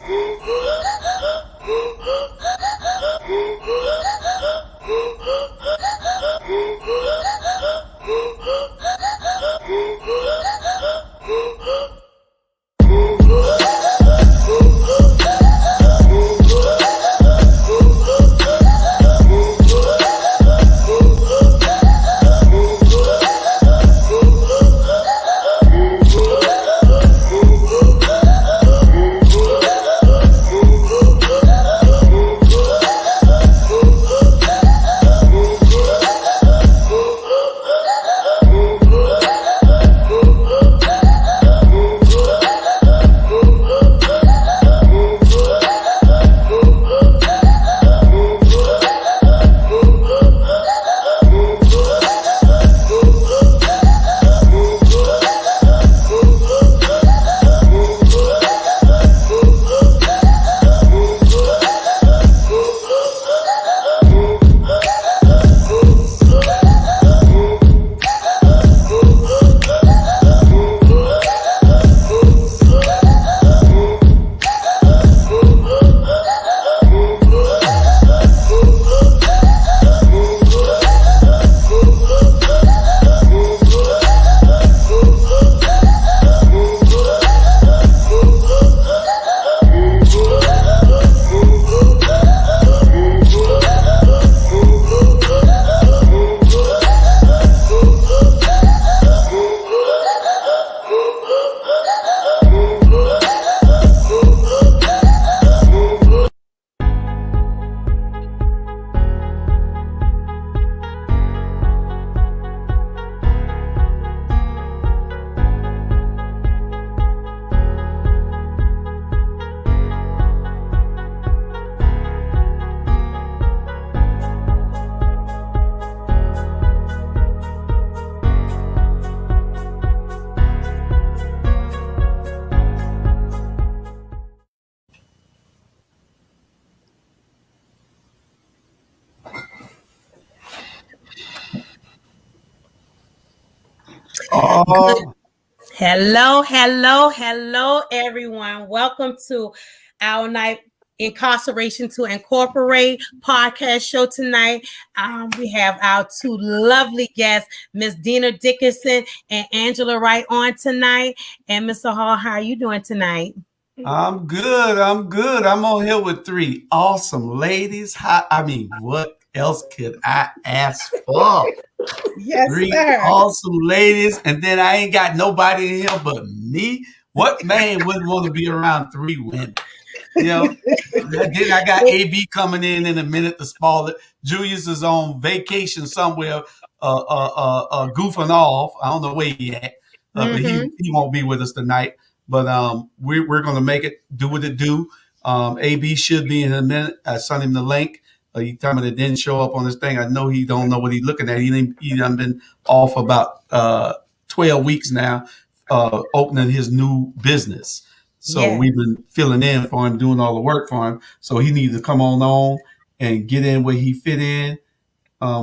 Good. Oh, Hello, everyone. Welcome to our night Incarceration to Incorporate podcast show tonight. We have our two lovely guests, Miss Dina Dickinson and Angela Wright, on tonight. And Mr. Hall, how are you doing tonight? I'm good. I'm good. I'm on here with three awesome ladies. What else could I ask for? Yes, Three sir. awesome ladies, and then I ain't got nobody in here but me. What man wouldn't want to be around three women? You know, then I got AB coming in a minute to spoil it. Julius is on vacation somewhere, goofing off. I don't know where he at, but he won't be with us tonight. But we're gonna make it do what it do. AB should be in a minute. I sent him the link. He told me that didn't show up on this thing. I know he don't know what he's looking at. He done been off about 12 weeks now, opening his new business. So we've been filling in for him, doing all the work for him. So he needs to come on and get in where he fit in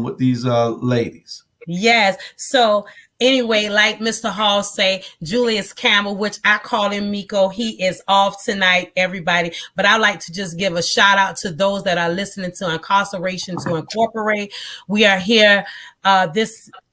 with these ladies. Yes. So anyway, like Mr. Hall say, Julius Campbell, which I call him Miko, he is off tonight, everybody. But I like to just give a shout out to those that are listening to Incarceration to Incorporate. We are here.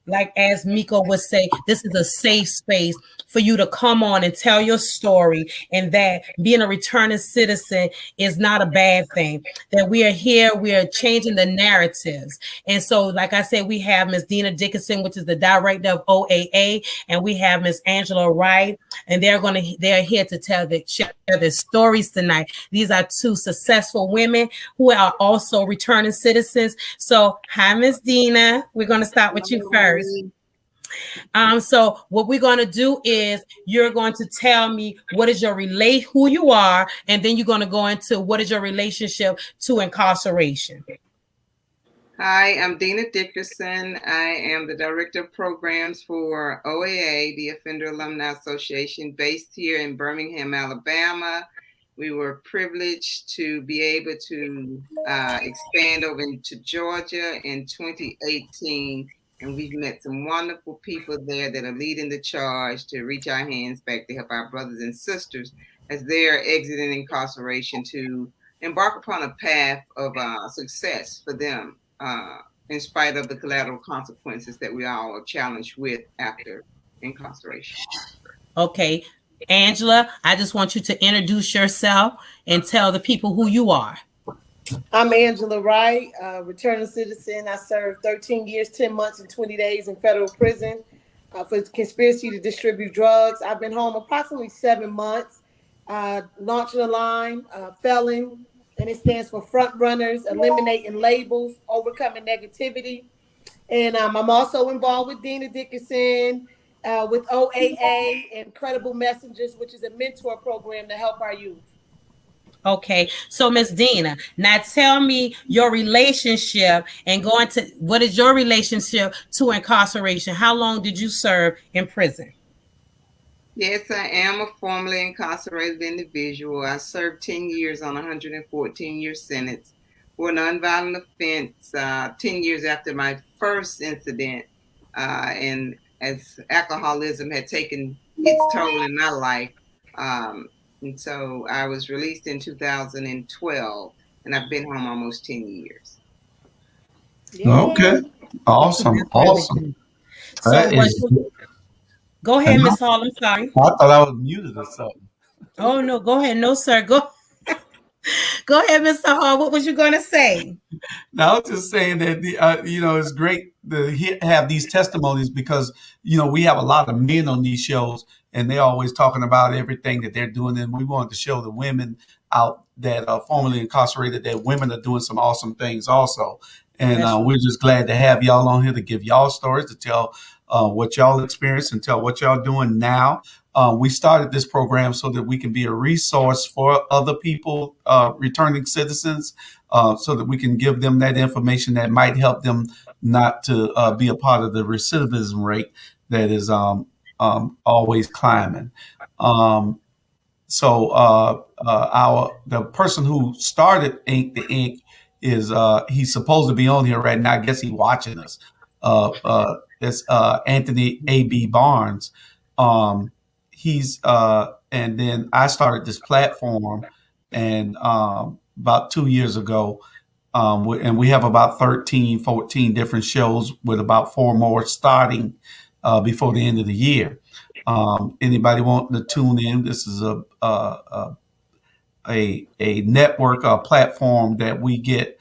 Like as Miko would say, this is a safe space for you to come on and tell your story, and that being a returning citizen is not a bad thing. That we are here, we are changing the narratives. And so, like I said, we have Miss Dina Dickinson, which is the director of OAA, and we have Miss Angela Wright, and they're here to share their stories tonight. These are two successful women who are also returning citizens. So, hi, Miss Dina. We're going to start with you first. So what we're going to do is you're going to tell me who you are, and then you're going to go into what is your relationship to incarceration. Hi, I'm Dina Dickerson. I am the Director of Programs for OAA, the Offender Alumni Association, based here in Birmingham, Alabama. We were privileged to be able to expand over into Georgia in 2018. And we've met some wonderful people there that are leading the charge to reach our hands back to help our brothers and sisters as they're exiting incarceration to embark upon a path of success for them, in spite of the collateral consequences that we all are challenged with after incarceration. Okay. Angela, I just want you to introduce yourself and tell the people who you are. I'm Angela Wright, returning citizen. I served 13 years, 10 months, and 20 days in federal prison for conspiracy to distribute drugs. I've been home approximately 7 months. Launching a line, felon, and it stands for front runners, eliminating labels, overcoming negativity. And I'm also involved with Dina Dickerson, with OAA and Credible Messengers, which is a mentor program to help our youth. Okay, so Miss Dina, now tell me your relationship and going to what is your relationship to incarceration? How long did you serve in prison? Yes, I am a formerly incarcerated individual. I served 10 years on a 114-year sentence for a nonviolent offense, 10 years after my first incident, and as alcoholism had taken its toll in my life. And so I was released in 2012, and I've been home almost 10 years. Yeah. Okay. Awesome. Awesome. So That was is, go ahead, Miss Hall. I'm sorry. I thought I was muted or something. Oh no, go ahead. No, sir. Go go ahead, Mr. Hall. What was you gonna say? Now, I was just saying that it's great to have these testimonies because we have a lot of men on these shows, and they're always talking about everything that they're doing, and we wanted to show the women out that are formerly incarcerated that women are doing some awesome things also, and we're just glad to have y'all on here to give y'all stories, to tell what y'all experienced and tell what y'all doing now. We started this program so that we can be a resource for other people, returning citizens, so that we can give them that information that might help them not to be a part of the recidivism rate that is always climbing. The person who started the Ink is he's supposed to be on here right now. I guess he's watching us. It's Anthony A.B. Barnes. He's and then I started this platform, and about 2 years ago, and we have about 13, 14 different shows with about 4 more starting before the end of the year. Anybody wanting to tune in? This is a network, a platform that we get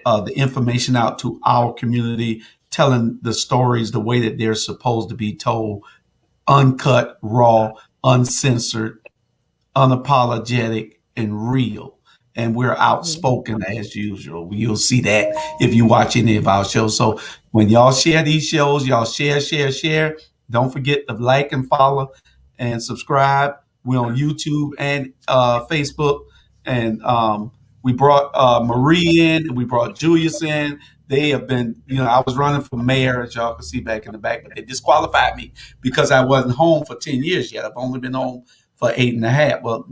the information out to our community, telling the stories the way that they're supposed to be told, uncut, raw, uncensored, unapologetic, and real. And we're outspoken as usual. You'll see that if you watch any of our shows. So when y'all share these shows, y'all share. Don't forget to like and follow and subscribe. We're on YouTube and Facebook. And we brought Marie in. We brought Julius in. They have been, I was running for mayor, as y'all can see back in the back, but they disqualified me because I wasn't home for 10 years yet. I've only been home for 8.5. Well,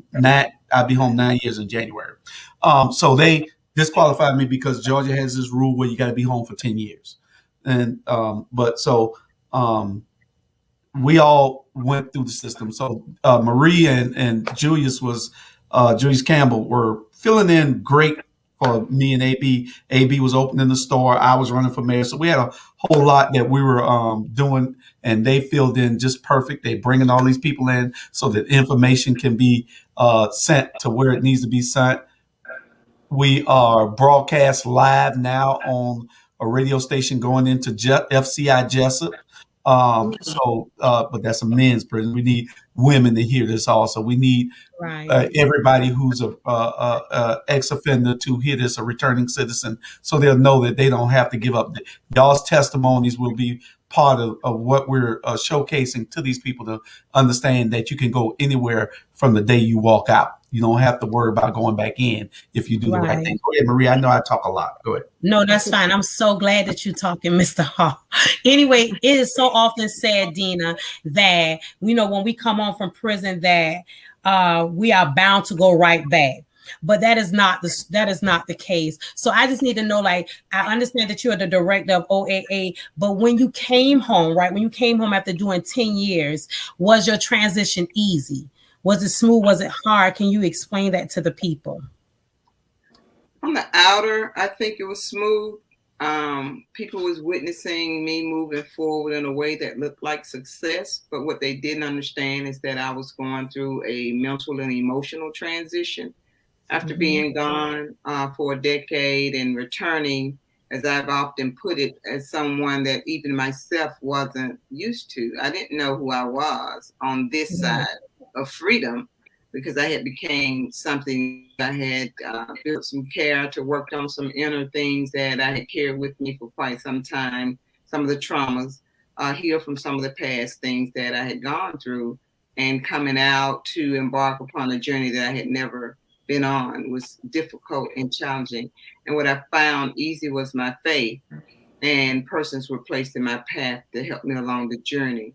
I'll be home 9 years in January. So they disqualified me because Georgia has this rule where you got to be home for 10 years. And we all went through the system. So Marie and Julius Campbell were filling in great for me and AB. AB was opening the store. I was running for mayor. So we had a whole lot that we were doing, and they filled in just perfect. They bringing all these people in so that information can be sent to where it needs to be sent. We are broadcast live now on a radio station going into FCI Jessup. But that's a men's prison. We need women to hear this also. We need everybody who's a ex-offender to hear this, a returning citizen, so they'll know that they don't have to give up. Y'all's testimonies will be part of what we're showcasing to these people to understand that you can go anywhere from the day you walk out. You don't have to worry about going back in if you do the right thing. Go ahead, Marie. I know I talk a lot. Go ahead. No, that's fine. I'm so glad that you're talking, Mr. Hall. Anyway, it is so often said, Dina, that, when we come home from prison that we are bound to go right back. But that is not the case. So I just need to know, I understand that you're the director of OAA, but when you came home, when you came home after doing 10 years, was your transition easy? Was it smooth? Was it hard? Can you explain that to the people? On the outer, I think it was smooth. People was witnessing me moving forward in a way that looked like success, but what they didn't understand is that I was going through a mental and emotional transition after being gone for a decade and returning, as I've often put it, as someone that even myself wasn't used to. I didn't know who I was on this side of freedom, because I had became something. I had built some character, worked on some inner things that I had carried with me for quite some time, some of the traumas, healed from some of the past things that I had gone through, and coming out to embark upon a journey that I had never been on was difficult and challenging. And what I found easy was my faith, and persons were placed in my path to help me along the journey.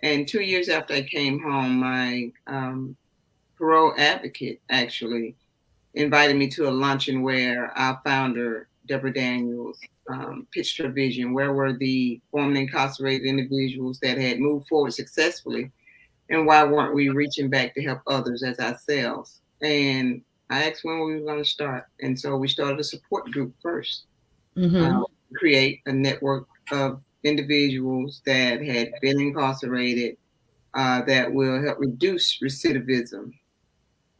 And 2 years after I came home, my parole advocate actually invited me to a luncheon where our founder, Deborah Daniels, pitched her vision. Where were the formerly incarcerated individuals that had moved forward successfully? And why weren't we reaching back to help others as ourselves? And I asked when we were going to start. And so we started a support group first, create a network of individuals that had been incarcerated that will help reduce recidivism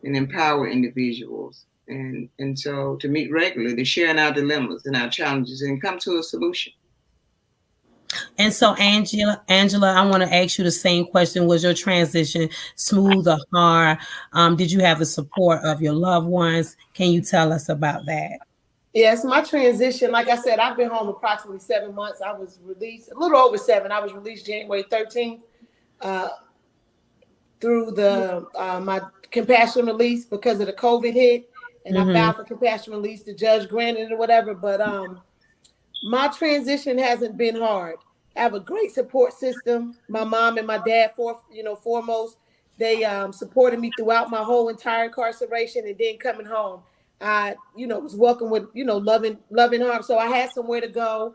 and empower individuals. And so to meet regularly, to share in our dilemmas and our challenges and come to a solution. And so, Angela, I want to ask you the same question. Was your transition smooth or hard? Did you have the support of your loved ones? Can you tell us about that? Yes, my transition, like I said, I've been home approximately 7 months. I was released a little over 7. I was released January 13th through the my compassion release because of the COVID hit. And I filed for compassion release. The judge granted it or whatever. But my transition hasn't been hard. I have a great support system. My mom and my dad, foremost, they supported me throughout my whole entire incarceration, and then coming home, I, was welcomed with, loving arms. So I had somewhere to go.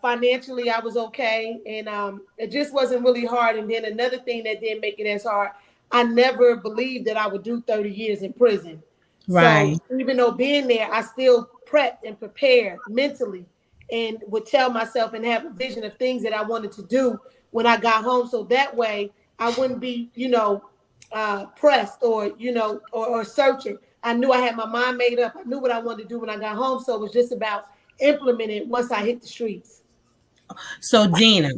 Financially, I was okay, and it just wasn't really hard. And then another thing that didn't make it as hard, I never believed that I would do 30 years in prison. Right. So even though being there, I still prepped and prepared mentally, and would tell myself and have a vision of things that I wanted to do when I got home. So that way I wouldn't be, pressed or, or searching. I knew I had my mind made up. I knew what I wanted to do when I got home. So it was just about implementing once I hit the streets. So Dina,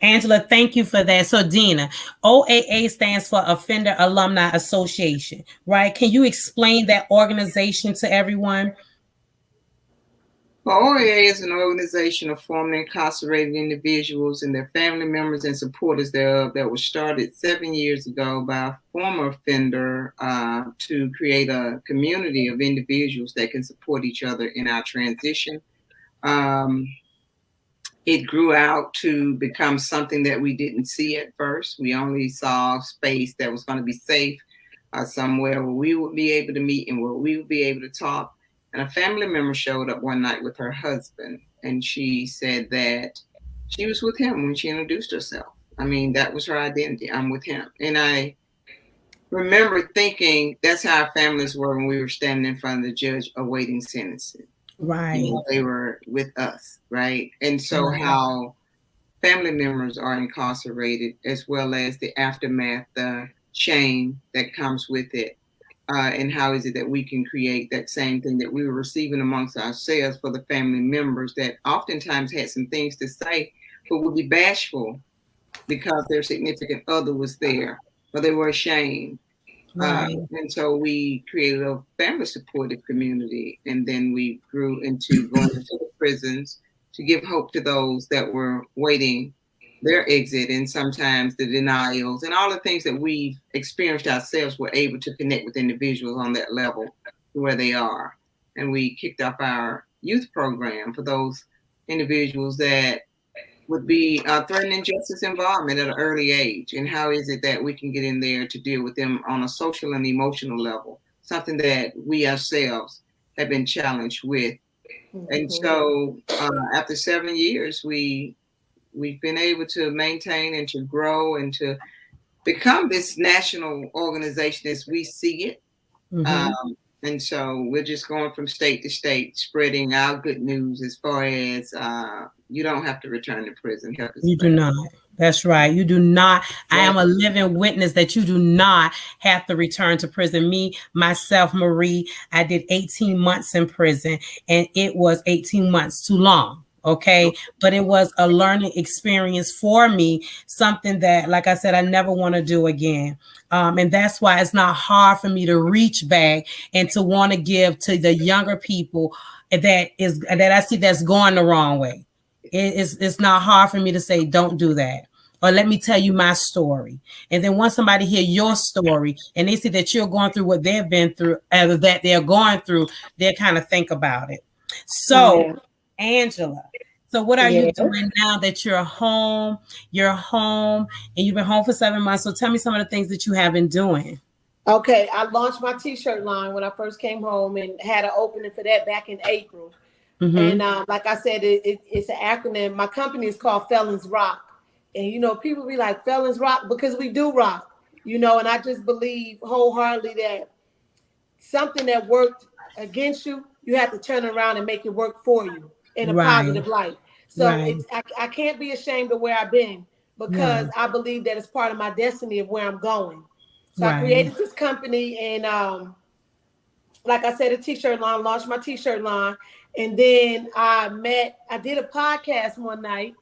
Angela, thank you for that. So Dina, OAA stands for Offender Alumni Association, right? Can you explain that organization to everyone? Well, OAA is an organization of formerly incarcerated individuals and their family members and supporters thereof that was started 7 years ago by a former offender to create a community of individuals that can support each other in our transition. It grew out to become something that we didn't see at first. We only saw space that was going to be safe, somewhere where we would be able to meet and where we would be able to talk. And a family member showed up one night with her husband, and she said that she was with him when she introduced herself. I mean, that was her identity. I'm with him. And I remember thinking that's how our families were when we were standing in front of the judge awaiting sentencing. Right. They were with us, right? And so how family members are incarcerated, as well as the aftermath, the shame that comes with it. And how is it that we can create that same thing that we were receiving amongst ourselves for the family members that oftentimes had some things to say, but would be bashful because their significant other was there, or they were ashamed. Right. And so we created a family supportive community, and then we grew into going into the prisons to give hope to those that were waiting their exit, and sometimes the denials and all the things that we've experienced ourselves. Were able to connect with individuals on that level where they are. And we kicked off our youth program for those individuals that would be threatening justice involvement at an early age. And how is it that we can get in there to deal with them on a social and emotional level, something that we ourselves have been challenged with. And so after 7 years, we've been able to maintain and to grow and to become this national organization as we see it. Mm-hmm. And so we're just going from state to state, spreading our good news as far as you don't have to return to prison. Help is You do available. not. That's right. You do not. I am a living witness that you do not have to return to prison. Me, myself, Marie, I did 18 months in prison, and it was 18 months too long. Okay. But it was a learning experience for me, something that, like I said, I never want to do again. And that's why it's not hard for me to reach back and to want to give to the younger people that I see that's going the wrong way. It's not hard for me to say, don't do that. Or let me tell you my story. And then once somebody hear your story and they see that you're going through what they've been through, or that they're going through, they kind of think about it. So, Angela, so what are you doing now that you're home? You're home and you've been home for 7 months. So tell me some of the things that you have been doing. Okay, I launched my t-shirt line when I first came home and had an opening for that back in April. Mm-hmm. And like I said, it's an acronym. My company is called Felons Rock. And, you know, people be like, Felons Rock, because we do rock, you know, and I just believe wholeheartedly that something that worked against you, you have to turn around and make it work for you in a positive light. So I can't be ashamed of where I've been, because I believe that it's part of my destiny of where I'm going. So I created this company, and like I said, a t-shirt line, launched my t-shirt line. And then I did a podcast one night,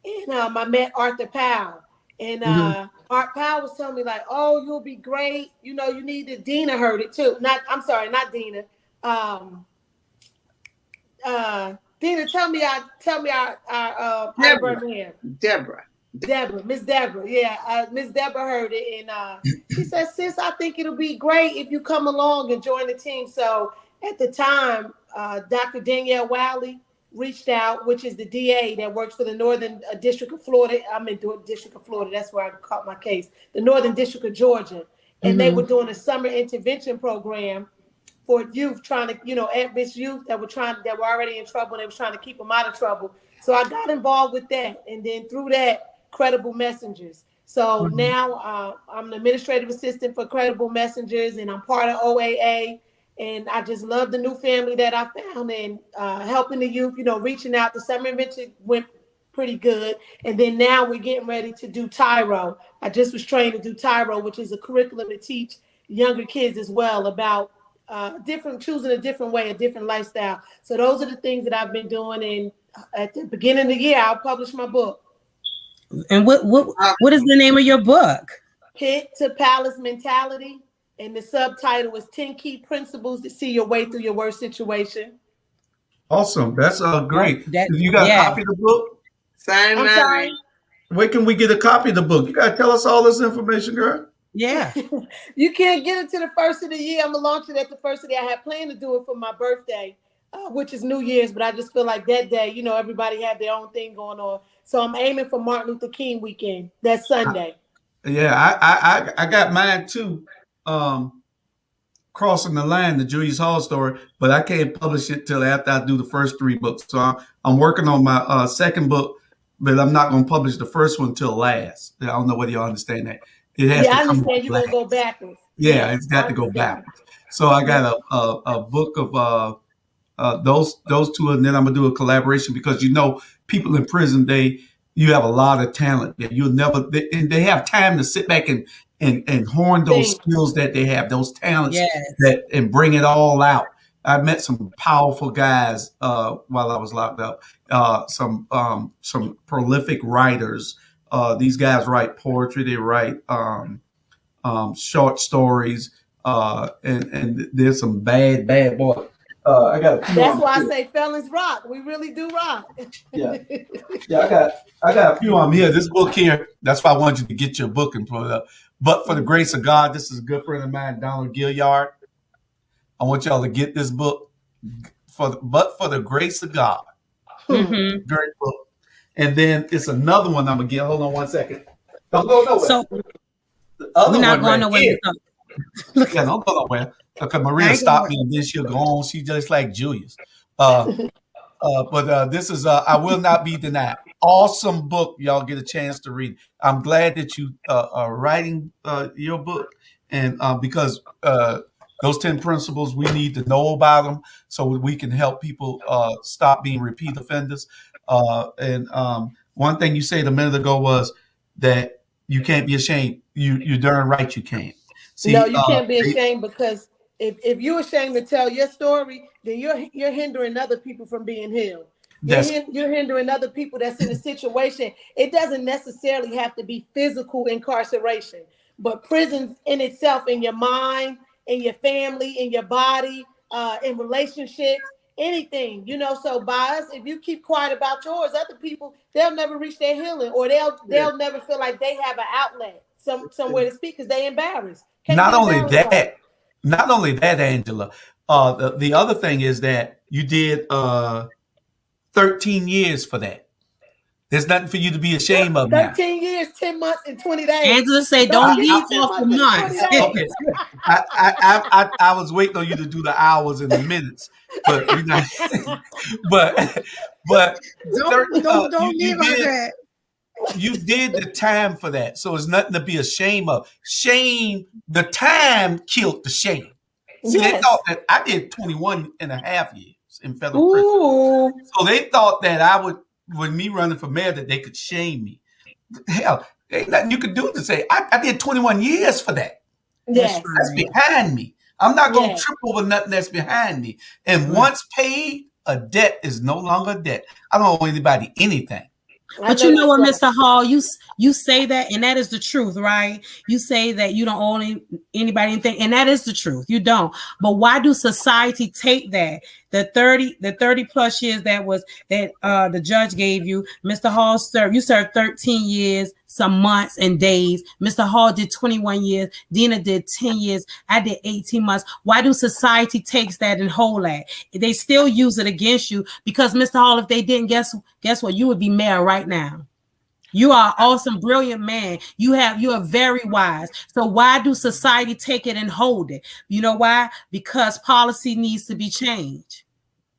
and I met Arthur Powell. And Art Powell was telling me, like, oh, you'll be great. You know, you need to, Dina heard it too. Not Dina. Dina, tell me our Birmingham. Miss Deborah. Yeah, Miss Deborah heard it. And she said, sis, I think it'll be great if you come along and join the team. So at the time, Dr. Danielle Wiley reached out, which is the DA that works for the Northern District of Florida. I'm in the District of Florida. That's where I caught my case. The Northern District of Georgia. And they were doing a summer intervention program for youth, trying to, you know, at-risk youth that were already in trouble. And they were trying to keep them out of trouble. So I got involved with that. And then through that, Credible Messengers. So now I'm an administrative assistant for Credible Messengers, and I'm part of OAA. And I just love the new family that I found, and helping the youth, you know, reaching out. The summer intervention went pretty good. And then now we're getting ready to do Tyro. I just was trained to do Tyro, which is a curriculum to teach younger kids as well about choosing a different way, a different lifestyle. So those are the things that I've been doing. And at the beginning of the year, I'll publish my book. And what is the name of your book? Pit to Palace Mentality. And the subtitle is 10 Key Principles to See Your Way Through Your Worst Situation. Awesome. That's great. You got a copy of the book? I'm sorry. Where can we get a copy of the book? You got to tell us all this information, girl. Yeah. You can't get it to the first of the year. I'm going to launch it at the first of the year. I had planned to do it for my birthday, which is New Year's, but I just feel like that day, you know, everybody had their own thing going on. So I'm aiming for Martin Luther King weekend. That's Sunday. I got mine too. Crossing the Line, the Julius Hall story, but I can't publish it till after I do the first 3 books. So I'm working on my second book, but I'm not going to publish the first one till last. I don't know whether you understand that. It has to I come understand you're going to go backwards. Yeah, it's got to go backwards. So I got a book of those two, and then I'm gonna do a collaboration, because you know people in prison, you have a lot of talent that you'll never, and they have time to sit back and hone those skills that they have, those talents and bring it all out. I met some powerful guys while I was locked up. Some prolific writers. These guys write poetry. They write short stories. And there's some bad boys. I got. That's why I say felons rock. We really do rock. Yeah. I got a few on here. This book here. That's why I wanted you to get your book and put it up. But for the grace of God, this is a good friend of mine, Donald Gilliard. I want y'all to get this book. For the grace of God, great book. And then it's another one I'm gonna get. Hold on one second. Don't go nowhere. So we're not going nowhere. Yeah, don't go nowhere. Okay, Maria stopped me and then she'll go on. She's just like Julius. But this is I Will Not Be Denied. awesome book. Y'all get a chance to read. I'm glad that you are writing your book, and because those 10 principles, we need to know about them so we can help people stop being repeat offenders. And one thing you said a minute ago was that you can't be ashamed. You're darn right you can't. See, no, you can't be ashamed, because if you're ashamed to tell your story, then you're hindering other people from being healed. You're hindering other people that's in a situation. It doesn't necessarily have to be physical incarceration, but prisons in itself, in your mind, in your family, in your body, in relationships, anything, So by us, if you keep quiet about yours, other people, they'll never reach their healing, or they'll never feel like they have an outlet, somewhere to speak, because they embarrassed. Not only that, Angela. The other thing is that you did 13 years for that. There's nothing for you to be ashamed of now. 13 years, 10 months, and 20 days. Angela say, don't leave off the months. Okay. I was waiting on you to do the hours and the minutes, but you're not. but don't leave on that. You did the time for that, so it's nothing to be ashamed of. Shame, the time killed the shame. See, They thought that I did 21 and a half years in federal prison. So they thought that with me running for mayor, that they could shame me. Hell, ain't nothing you could do to say, I did 21 years for that. Yes. That's behind me. I'm not going to trip over nothing that's behind me. And once paid, a debt is no longer a debt. I don't owe anybody anything. But you know what, Mr. Hall, you say that, and that is the truth, right? You say that you don't owe anybody anything, and that is the truth. You don't. But why do society take that? The 30 plus years that the judge gave you, Mr. Hall served 13 years, some months and days. Mr. Hall did 21 years. Dina did 10 years. I did 18 months. Why do society takes that and hold that? They still use it against you, because Mr. Hall, if they didn't, guess what? You would be mayor right now. You are an awesome, brilliant man. You are very wise. So why do society take it and hold it? You know why? Because policy needs to be changed.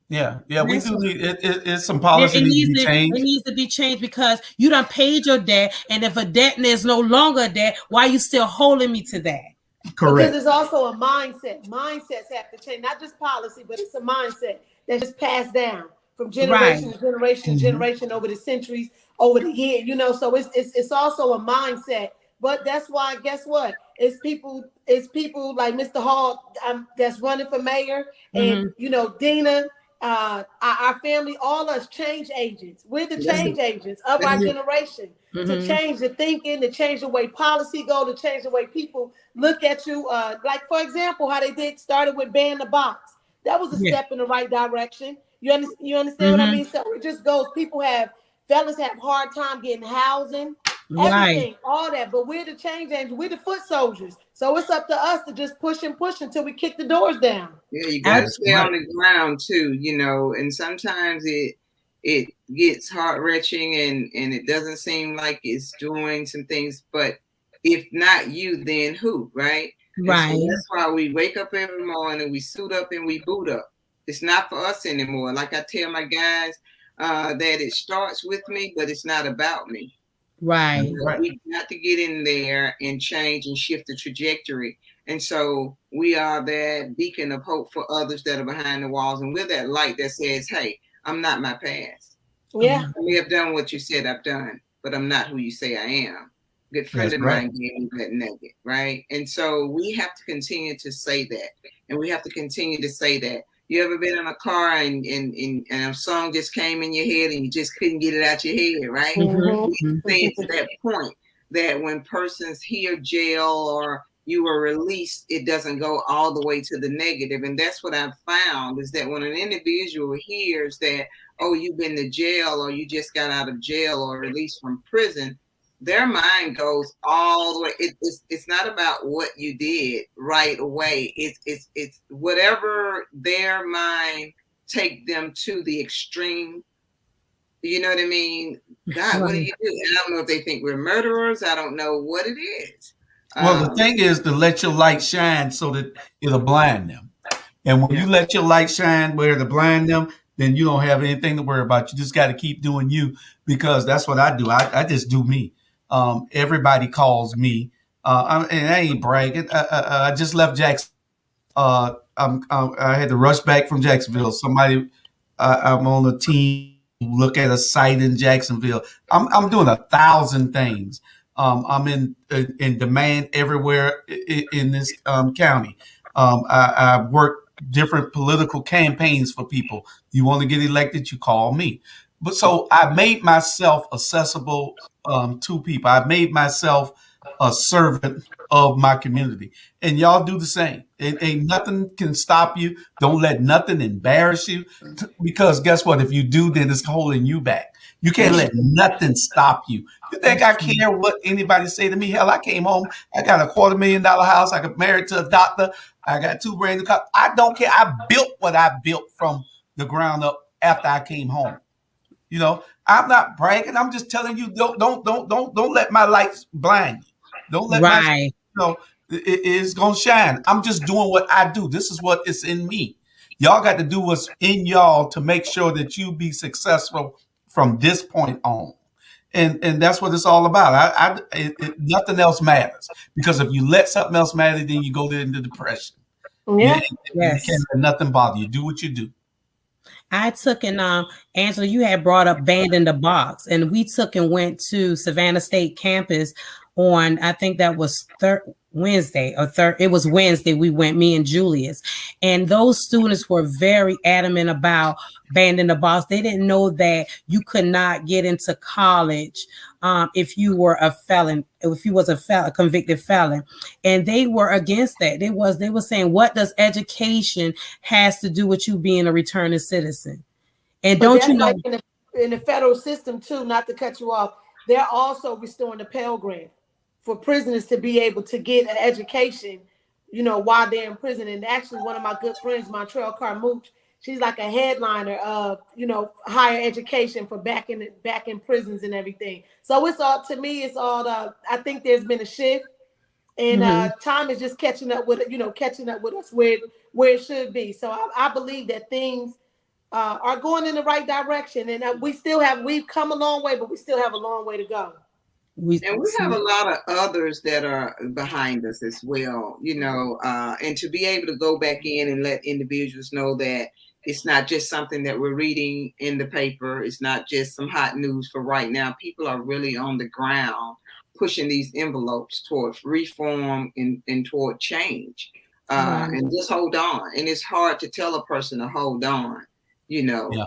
Yeah, we do need it's some policy needs to be changed. It needs to be changed, because you done paid your debt, and if a debt is no longer a debt, why are you still holding me to that? Correct. Because it's also a mindset. Mindsets have to change, not just policy, but it's a mindset that's just passed down from generation to generation to generation over the centuries, over the years. So it's also a mindset. But that's why, guess what? It's people like Mr. Hall that's running for mayor, and Dina. Our family, all us change agents. We're the change agents of our generation to change the thinking, to change the way policy go, to change the way people look at you. Like, for example, how they started with ban the box. That was a step in the right direction. You understand what I mean? So it just goes. Fellas have hard time getting housing, everything, all that. But we're the change agents. We're the foot soldiers. So it's up to us to just push until we kick the doors down. Yeah, you got to stay on the ground too, and sometimes it gets heart-wrenching and it doesn't seem like it's doing some things, but if not you, then who, right? Right. So that's why we wake up every morning, we suit up and we boot up. It's not for us anymore. Like I tell my guys, that it starts with me, but it's not about me. Right. We got to get in there and change and shift the trajectory. And so we are that beacon of hope for others that are behind the walls. And we're that light that says, hey, I'm not my past. Yeah. I may have done what you said I've done, but I'm not who you say I am. Good friend of mine gave me that nugget, right? And so we have to continue to say that. And we have to continue to say that. You ever been in a car and a song just came in your head and you just couldn't get it out your head, right? It's to that point that when persons hear jail or you were released, it doesn't go all the way to the negative. And that's what I've found is that when an individual hears that, oh, you've been to jail or you just got out of jail or released from prison, their mind goes all the way. It's not about what you did right away. It's whatever their mind take them to the extreme. You know what I mean? God, what do you do? And I don't know if they think we're murderers. I don't know what it is. Well, the thing is to let your light shine so that it'll blind them. And when you let your light shine where to blind them, then you don't have anything to worry about. You just got to keep doing you, because that's what I do. I just do me. Everybody calls me, and I ain't bragging. I just left Jackson. I had to rush back from Jacksonville. I'm on a team. Look at a site in Jacksonville. I'm doing 1,000 things. I'm in demand everywhere in this county. I work different political campaigns for people. You want to get elected, you call me. But so I made myself accessible to people. I made myself a servant of my community, and y'all do the same. Ain't nothing can stop you. Don't let nothing embarrass you, because guess what? If you do, then it's holding you back. You can't let nothing stop you. You think I care what anybody say to me? Hell, I came home. I got a $250,000 house. I got married to a doctor. I got 2 brand new cars. I don't care. I built what I built from the ground up after I came home. You know, I'm not bragging. I'm just telling you, don't let my lights blind you. Don't let Right. it's gonna shine. I'm just doing what I do. This is what is in me. Y'all got to do what's in y'all to make sure that you be successful from this point on. And that's what it's all about. Nothing else matters, because if you let something else matter, then you go into depression. Yeah. You can't let nothing bother you. Do what you do. I took and Angela, you had brought up Band in the Box, and we took and went to Savannah State campus on, I think that was Wednesday or third. It was Wednesday. We went, me and Julius, and those students were very adamant about Band in the Box. They didn't know that you could not get into college if you were a felon, if you was a convicted felon, and they were against that. They were saying, what does education has to do with you being a returning citizen? And But don't you know, like in the federal system too, not to cut you off, they're also restoring the Pell Grant for prisoners to be able to get an education, you know, while they're in prison. And actually, one of my good friends, Montrell Carmouche, she's like a headliner of, you know, higher education for back in prisons and everything. So it's all, to me, it's all. I think there's been a shift, and time is just catching up with us where it should be. So I believe that things are going in the right direction, and we've come a long way, but we still have a long way to go. And we have a lot of others that are behind us as well, you know, and to be able to go back in and let individuals know that it's not just something that we're reading in the paper. It's not just some hot news for right now. People are really on the ground pushing these envelopes towards reform and toward change. And just hold on. And it's hard to tell a person to hold on, you know. Yeah.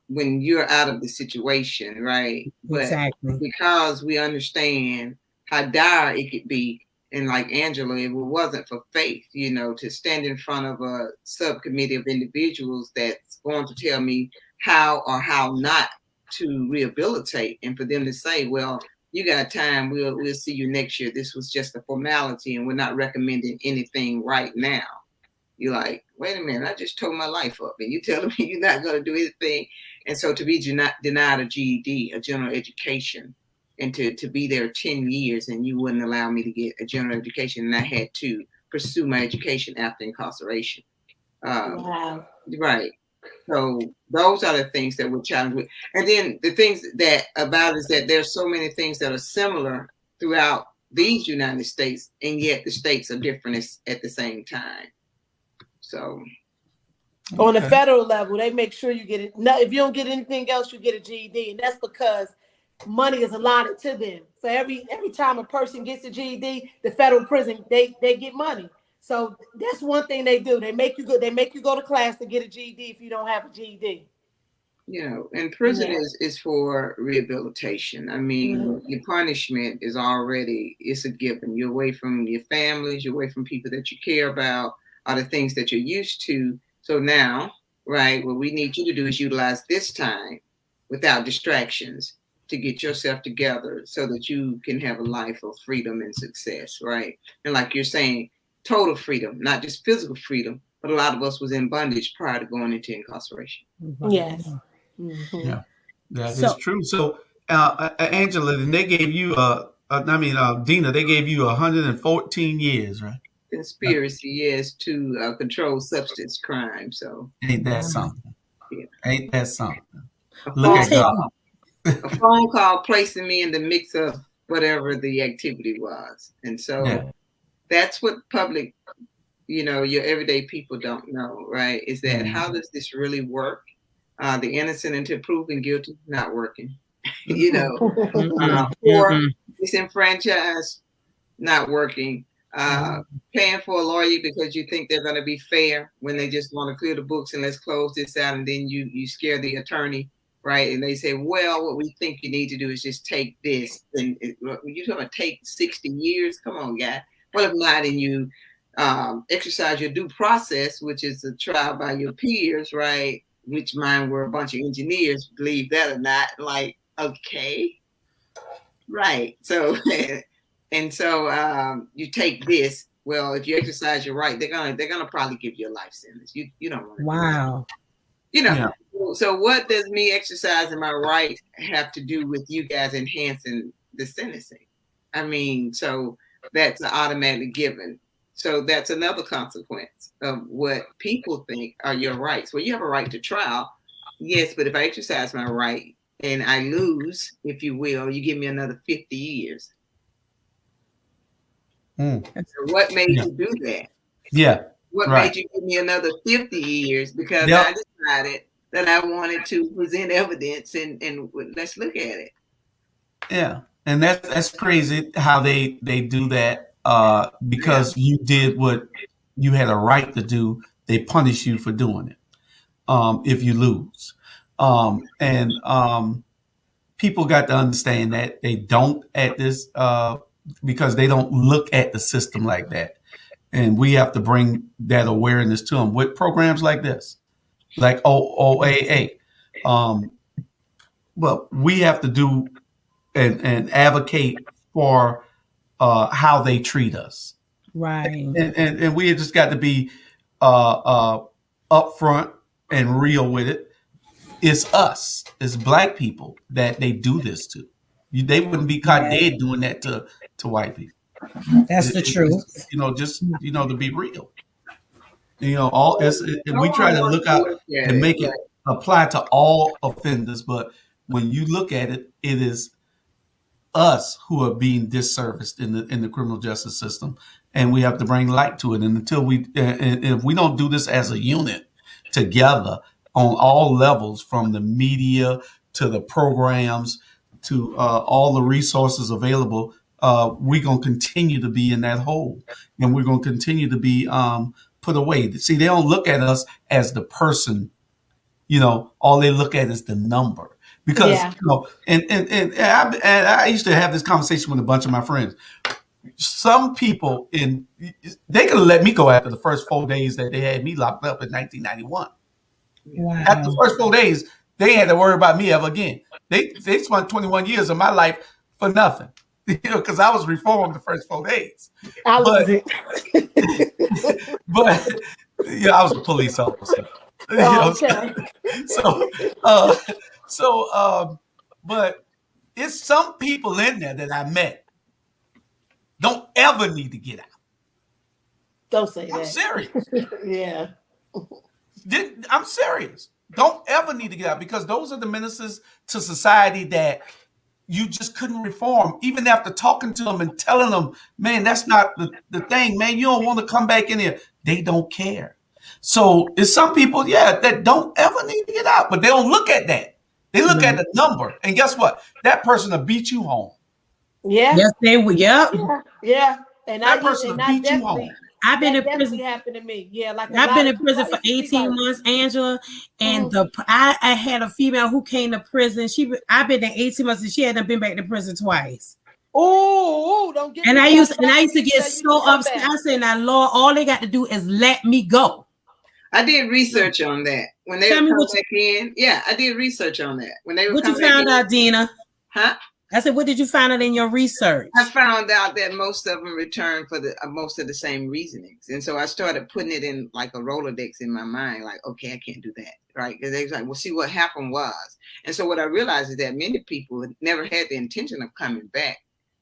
When you're out of the situation, right? But exactly, because we understand how dire it could be, and like Angela, if it wasn't for faith, you know, to stand in front of a subcommittee of individuals that's going to tell me how or how not to rehabilitate, and for them to say, well, you got time, we'll see you next year. This was just a formality, and we're not recommending anything right now. You're like, wait a minute, I just tore my life up, and you telling me you're not going to do anything. And so to be denied a GED, a general education, and to be there 10 years and you wouldn't allow me to get a general education, and I had to pursue my education after incarceration. Wow. Right. So those are the things that we're challenged with. And then the things that about is that there's so many things that are similar throughout these United States, and yet the states are different at the same time. So on the federal level, they make sure you get it. No, if you don't get anything else, you get a GED, and that's because money is allotted to them. So every time a person gets a GED, the federal prison they get money. So that's one thing they do. They make you go. They make you go to class to get a GED if you don't have a GED. You know, and prison is for rehabilitation. I mean, your punishment is already, it's a given. You're away from your families, you're away from people that you care about, are the things that you're used to. So now, right, what we need you to do is utilize this time without distractions to get yourself together so that you can have a life of freedom and success, right? And like you're saying, total freedom, not just physical freedom, but a lot of us was in bondage prior to going into incarceration. Yes. Mm-hmm. Yeah, that is true. So, Angela, then they gave you, Dina, they gave you 114 years, right? Conspiracy, yes, to control substance crime. So ain't that something? Ain't that something? A Look phone at God. call, a phone call placing me in the mix of whatever the activity was. And so that's what public, your everyday people don't know, right? Is that how does this really work? The innocent until proven guilty, not working. Poor, disenfranchised, not working. Paying for a lawyer because you think they're going to be fair when they just want to clear the books and let's close this out, and then you scare the attorney, right? And they say, well, what we think you need to do is just take this, and you're going to take 60 years. Come on, guy. What if not? And you exercise your due process, which is a trial by your peers, right? Which mine were a bunch of engineers, believe that or not. Like, okay, right. So. And so you take this. Well, if you exercise your right, they're gonna probably give you a life sentence. You don't want to. Wow. So what does me exercising my right have to do with you guys enhancing the sentencing? I mean, so that's an automatic given. So that's another consequence of what people think are your rights. Well, you have a right to trial, yes, but if I exercise my right and I lose, if you will, you give me another 50 years. So what made you do that? Yeah. What made you give me another 50 years? Because I decided that I wanted to present evidence and let's look at it. Yeah. And that's crazy how they do that because you did what you had a right to do. They punish you for doing it if you lose. People got to understand that they don't at this because they don't look at the system like that. And we have to bring that awareness to them with programs like this, like OAA. But we have to do and advocate for how they treat us. Right. And we just got to be upfront and real with it. It's us, it's Black people that they do this to. They wouldn't be caught dead doing that to white people. That's the truth. Just to be real. All this, and we try to look out and make it apply to all offenders. But when you look at it, it is us who are being disserviced in the criminal justice system, and we have to bring light to it. And until if we don't do this as a unit together on all levels, from the media to the programs to all the resources available, we're going to continue to be in that hole, and we're going to continue to be put away. See, they don't look at us as the person, all they look at is the number. Because, and I used to have this conversation with a bunch of my friends. Some people they could have let me go after the first 4 days that they had me locked up in 1991. Wow. After the first 4 days, they had to worry about me ever again. They spent 21 years of my life for nothing, because I was reformed the first 4 days. I was I was a police officer. Okay. But it's some people in there that I met don't ever need to get out. Don't say that. I'm serious. Yeah. I'm serious. Don't ever need to get out, because those are the menaces to society that you just couldn't reform. Even after talking to them and telling them, man, that's not the thing, man. You don't want to come back in here. They don't care. So it's some people, that don't ever need to get out, but they don't look at that. They look at the number, and guess what? That person will beat you home. Yeah. Yes, they will. Yep. Yeah. And that person will beat you home. I've been in prison. Happened to me. Yeah, I've been in prison for 18 months, Angela, and I had a female who came to prison. I've been there 18 months, and she hadn't been back to prison twice. Oh, don't get. And I used to get so upset. I said, "Now, Lord, all they got to do is let me go." I did research on that when they would come back in. Yeah, I did research on that when they would come back in. What you found out, Dina? Huh? I said, what did you find out in your research? I found out that most of them return for most of the same reasonings. And so I started putting it in like a Rolodex in my mind, like, okay, I can't do that, right? Because they was like, well, see, what happened was. And so what I realized is that many people never had the intention of coming back,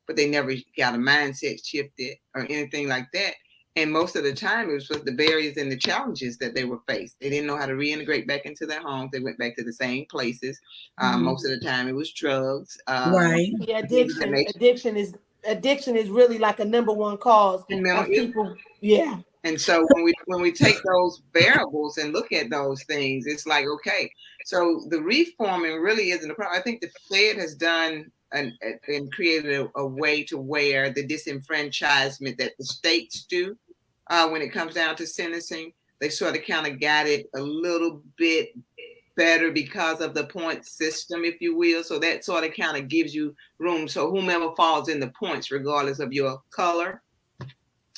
but they never got a mindset shifted or anything like that. And most of the time, it was the barriers and the challenges that they were faced. They didn't know how to reintegrate back into their homes. They went back to the same places. Most of the time, it was drugs. Right. Yeah, addiction is really like a number one cause of people. Yeah. And so when we take those variables and look at those things, it's like, okay, so the reforming really isn't a problem. I think the Fed has done and created a way to where the disenfranchisement that the states do when it comes down to sentencing, they sort of kind of got it a little bit better because of the point system, if you will. So that sort of kind of gives you room. So whomever falls in the points, regardless of your color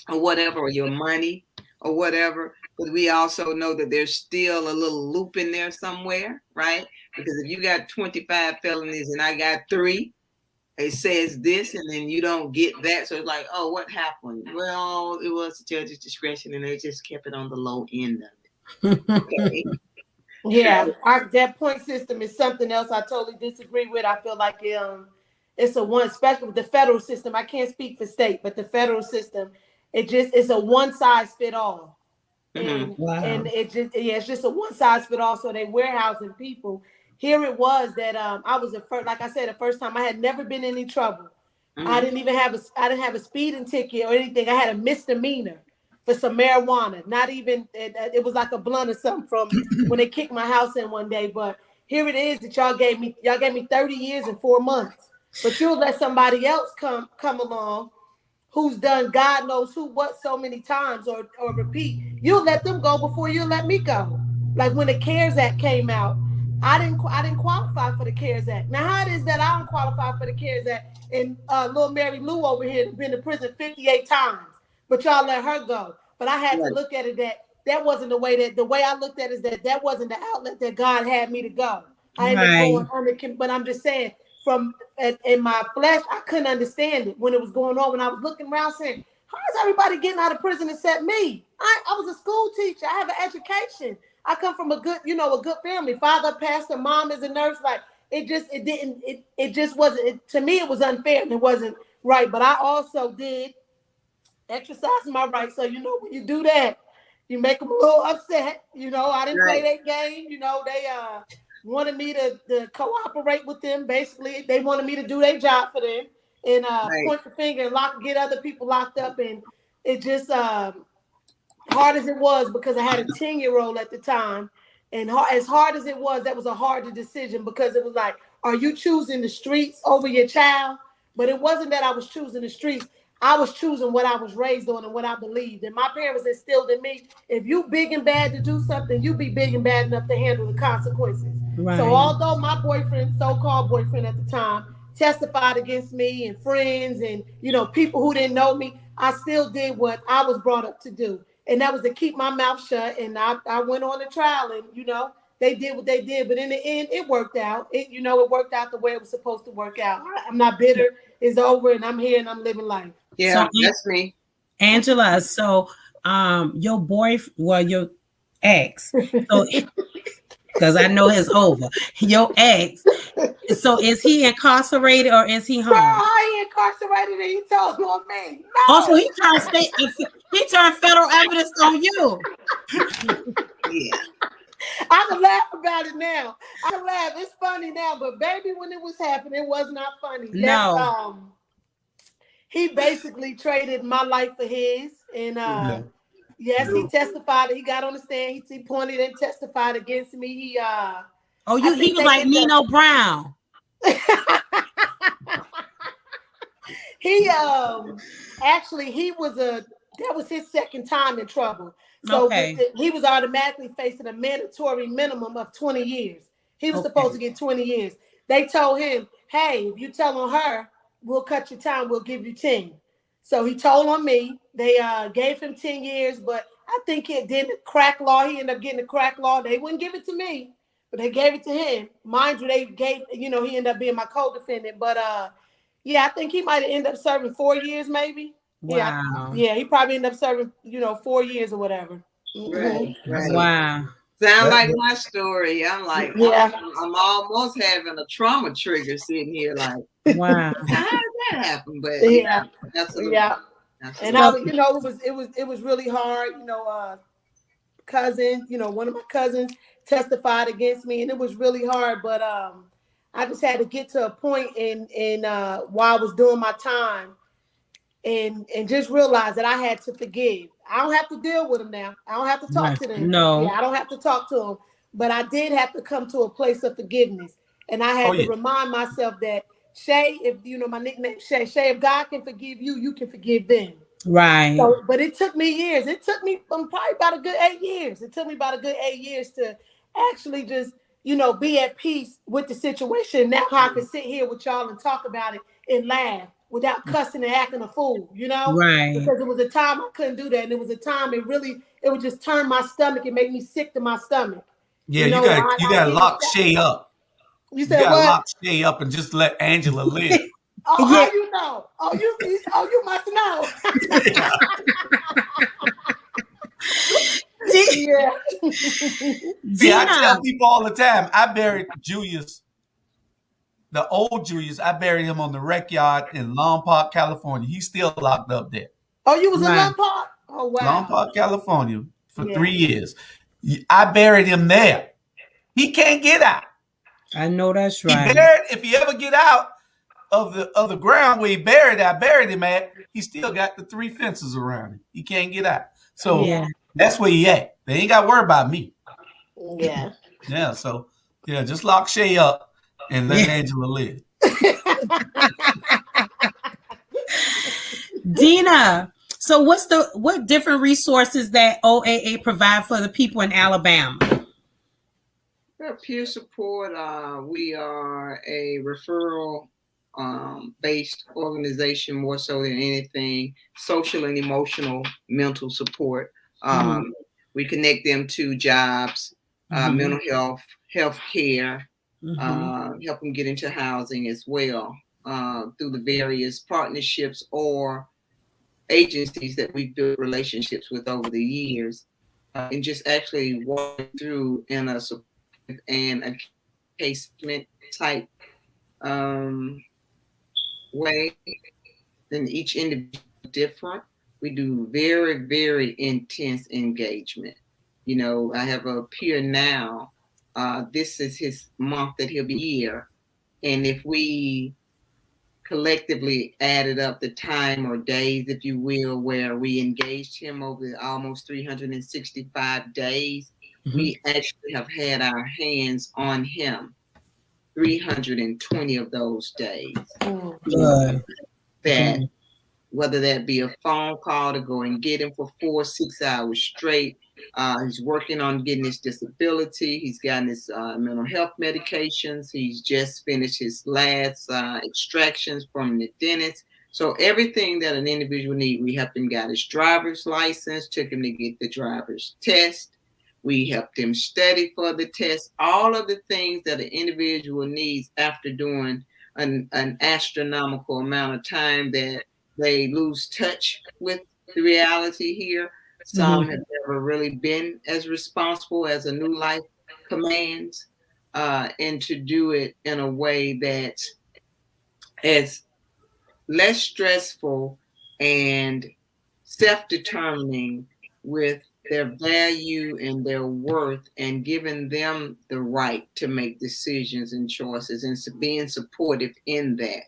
or whatever, or your money or whatever. But we also know that there's still a little loop in there somewhere, right? Because if you got 25 felonies and I got 3, it says this, and then you don't get that. So it's like, oh, what happened? Well, it was the judge's discretion, and they just kept it on the low end of it. Okay. Yeah, that point system is something else I totally disagree with. I feel like it's a one, especially with the federal system. I can't speak for state, but the federal system, it's a one size fit all. And, and it's just a one size fit all. So they warehousing people. Here it was that I was like I said, the first time I had never been in any trouble. I didn't have a speeding ticket or anything. I had a misdemeanor for some marijuana. Not even it was like a blunt or something from when they kicked my house in one day. But here it is that y'all gave me 30 years and 4 months. But you'll let somebody else come along who's done God knows what so many times or repeat. You'll let them go before you let me go. Like when the CARES Act came out, I didn't qualify for the CARES Act. Now, how it is that I don't qualify for the CARES Act and little Mary Lou over here has been to prison 58 times, but y'all let her go. But I had to look at it that wasn't the way I looked at it is that wasn't the outlet that God had me to go. I ended up going under, but I'm just saying from in my flesh, I couldn't understand it when it was going on. When I was looking around saying, how is everybody getting out of prison except me? I was a school teacher. I have an education. I come from a good family. Father, pastor, mom is a nurse. Like it just wasn't. To me, it was unfair and it wasn't right. But I also did exercise my rights. So when you do that, you make them a little upset. I didn't play that game. They wanted me to cooperate with them. Basically, they wanted me to do their job for them and point the finger and get other people locked up. And it just hard as it was because I had a 10-year-old at the time, and as hard as it was, that was a harder decision because it was like, are you choosing the streets over your child? But it wasn't that I was choosing the streets. I was choosing what I was raised on and what I believed. And my parents instilled in me, if you big and bad to do something, you be big and bad enough to handle the consequences. Right. So although my so-called boyfriend at the time, testified against me and friends and, people who didn't know me, I still did what I was brought up to do. And that was to keep my mouth shut. And I went on the trial and, they did what they did. But in the end, it worked out. It worked out the way it was supposed to work out. I'm not bitter. It's over and I'm here and I'm living life. Yeah, so, that's me. Angela, so your ex, so because I know it's over. Your ex, so is he incarcerated or is he home? Girl, I ain't incarcerated and he told on me. No. Also, he turned federal evidence on you. Yeah. I can laugh about it now. I can laugh. It's funny now, but baby, when it was happening, it was not funny. No. He basically traded my life for his, and yes, he testified. He got on the stand. He pointed and testified against me. He was like Nino Brown. He actually that was his second time in trouble. So he was automatically facing a mandatory minimum of 20 years. He was supposed to get 20 years. They told him, hey, if you tell on her, we'll cut your time. We'll give you 10. So he told on me. They gave him 10 years, but I think it did the crack law. He ended up getting the crack law. They wouldn't give it to me, but they gave it to him. Mind you, he ended up being my co-defendant. But I think he might have ended up serving 4 years, maybe. Wow. Yeah, he probably ended up serving, 4 years or whatever. Right. Wow. Sound like my story. I'm like, I'm almost having a trauma trigger sitting here like, wow. how did that happen? But absolutely. Yeah. And I was, you know, it was really hard. You know, cousin, you know, one of my cousins testified against me, and it was really hard. But I just had to get to a point in while I was doing my time, and just realize that I had to forgive. I don't have to deal with them now. I don't have to talk to them. No. Yeah, I don't have to talk to them. But I did have to come to a place of forgiveness, and I had to remind myself that Shay, if you know my nickname, Shay, if God can forgive you, you can forgive them. Right. So, but it took me years. It took me probably about a good 8 years. It took me about a good 8 years to actually just, you know, be at peace with the situation. Now I can sit here with y'all and talk about it and laugh without cussing and acting a fool, you know? Right. Because it was a time I couldn't do that. And it was a time it would just turn my stomach and make me sick to my stomach. Yeah, you gotta lock Shay up. You said what? Lock Shay up and just let Angela live. Oh, how you know? Oh, you must know. Yeah. See, I tell people all the time, I buried Julius, the old Julius, I buried him on the rec yard in Long Park, California. He's still locked up there. Oh, you was in Long Park? Oh, wow. Long Park, California for 3 years. I buried him there. He can't get out. I know that's right. If he ever get out of the ground where I buried him at, he still got the 3 fences around him. He can't get out. So that's where he at. They ain't got to worry about me. Yeah. Yeah. So just lock Shay up and let Angela live. Dina, so what different resources that OAA provide for the people in Alabama? Peer support. We are a referral based organization, more so than anything. Social and emotional mental support. We connect them to jobs, mental health care, help them get into housing as well through the various partnerships or agencies that we've built relationships with over the years, and just actually walk through in a casement type way. And each individual is different. We do very, very intense engagement. You know, I have a peer now. This is his month that he'll be here. And if we collectively added up the time or days, if you will, where we engaged him over almost 365 days, we actually have had our hands on him 320 of those days. That whether that be a phone call to go and get him for 4 or 6 hours straight. He's working on getting his disability. He's gotten his mental health medications. He's just finished his last extractions from the dentist. So everything that an individual needs, we helped him get his driver's license, took him to get the driver's test. We helped him study for the test. All of the things that an individual needs after doing an astronomical amount of time that they lose touch with the reality here. Some have never really been as responsible as a new life commands, and to do it in a way that's as less stressful and self-determining with their value and their worth, and giving them the right to make decisions and choices, and being supportive in that.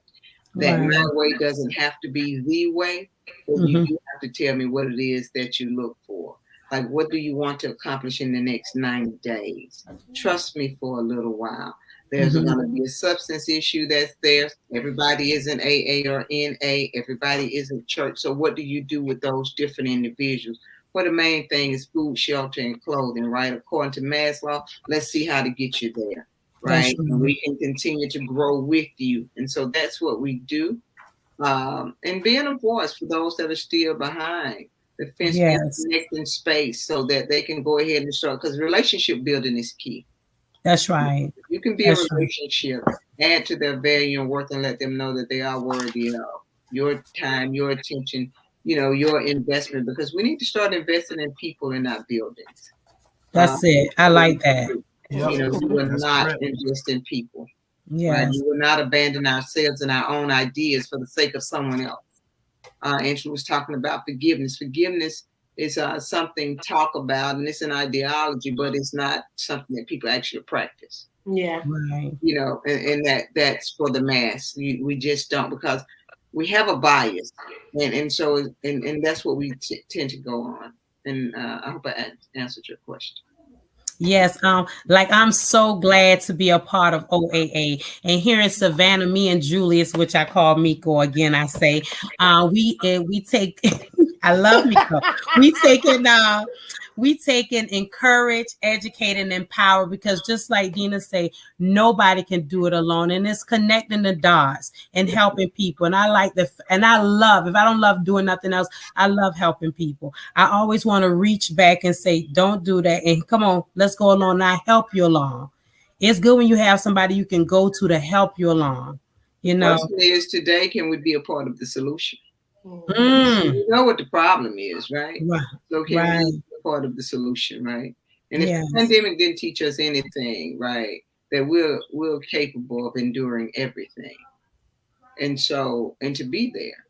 That my way doesn't have to be the way, but you do have to tell me what it is that you look for. Like, what do you want to accomplish in the next 90 days? Trust me for a little while. There's going to be a substance issue that's there. Everybody isn't AA or NA. Everybody isn't church. So what do you do with those different individuals? Well, the main thing is food, shelter, and clothing, right? According to Maslow, let's see how to get you there, right? And we can continue to grow with you. And so that's what we do. And being a voice for those that are still behind the fence, connecting space so that they can go ahead and start, because relationship building is key. That's right. You can be a relationship, add to their value and worth, and let them know that they are worthy of your time, your attention, your investment, because we need to start investing in people and not buildings. That's it. I like that. You will not invest in people. Yeah. Right? You will not abandon ourselves and our own ideas for the sake of someone else. Angela was talking about forgiveness. Forgiveness is something talk about, and it's an ideology, but it's not something that people actually practice. Yeah. Right. You know, and that's for the mass. We just don't, because we have a bias, and so and that's what we tend to go on. And I hope I answered your question. Yes, like I'm so glad to be a part of OAA. And here in Savannah, me and Julius, which I call Miko again, I say, we take I love Miko. We take and encourage, educate, and empower, because just like Dina say, nobody can do it alone. And it's connecting the dots and helping people. And I love, if I don't love doing nothing else, I love helping people. I always want to reach back and say, don't do that. And come on, let's go along. I help you along. It's good when you have somebody you can go to help you along. You know, the question is, today, can we be a part of the solution? You know what the problem is, right? Right. So can we be a part of the solution, right? And if the pandemic didn't teach us anything, right, that we're capable of enduring everything. And so, and to be there.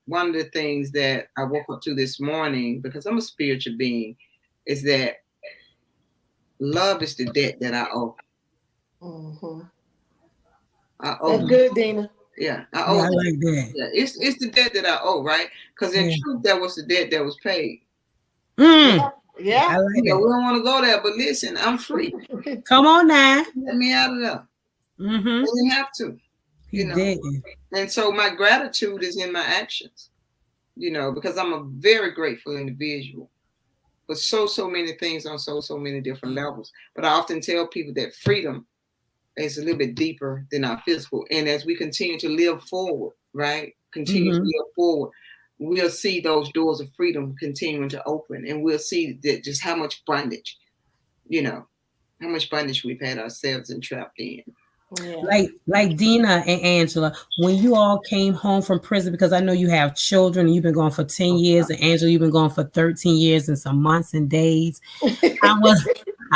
One of the things that I woke up to this morning, because I'm a spiritual being, is that love is the debt that I owe. I owe. That's good, Dina. Yeah, I owe. I like that. Yeah, it's the debt that I owe, right? Because in truth, that was the debt that was paid. Yeah. I like we don't want to go there, but listen, I'm free. Come on now. Let me out of there. I didn't have to. You know. And so my gratitude is in my actions. You know, because I'm a very grateful individual for so many things on so many different levels. But I often tell people that freedom is a little bit deeper than our physical. And as we continue to live forward, right? Continue to live forward, we'll see those doors of freedom continuing to open. And we'll see that just how much bondage, you know, how much bondage we've had ourselves entrapped in. Yeah. Like Dina and Angela, when you all came home from prison, because I know you have children and you've been gone for 10 years, and Angela, you've been gone for 13 years and some months and days. I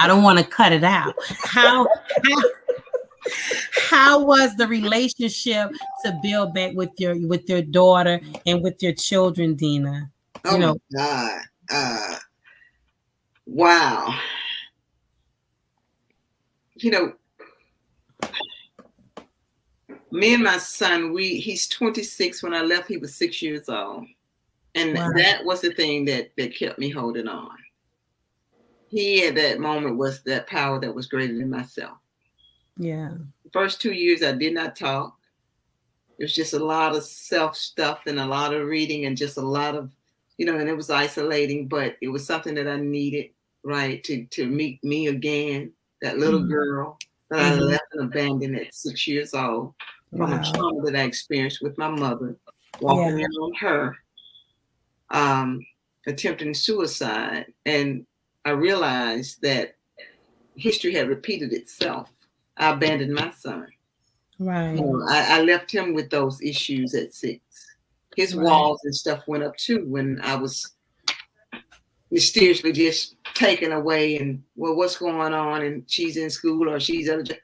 don't want to cut it out. How was the relationship to build back with your daughter and with your children, Dina? My God. Wow. You know, me and my son, he's 26. When I left, he was 6 years old. And that was the thing that kept me holding on. He, at that moment, was that power that was greater than myself. Yeah. The first 2 years, I did not talk. It was just a lot of self stuff and a lot of reading and just a lot of, you know, and it was isolating, but it was something that I needed, right, to meet me again, that little girl that I left and abandoned at 6 years old. From a trauma that I experienced with my mother, walking in on her, attempting suicide. And I realized that history had repeated itself. I abandoned my son. Right. I left him with those issues at 6. His walls and stuff went up too when I was mysteriously just taken away and, well, what's going on? And she's in school or she's at a job.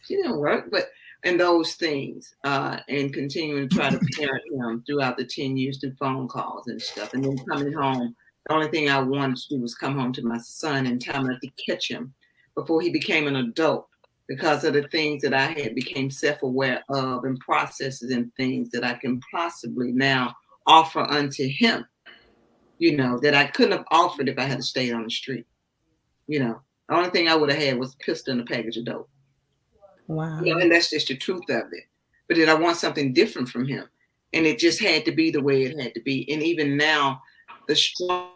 She didn't work, but and those things, and continuing to try to parent him throughout the 10 years through phone calls and stuff. And then coming home, the only thing I wanted to do was come home to my son in time enough to catch him before he became an adult, because of the things that I had became self-aware of and processes and things that I can possibly now offer unto him, you know, that I couldn't have offered if I had stayed on the street. You know, the only thing I would have had was a pistol and a package of dope. Wow. You know, and that's just the truth of it. But then I want something different from him. And it just had to be the way it had to be. And even now, the struggle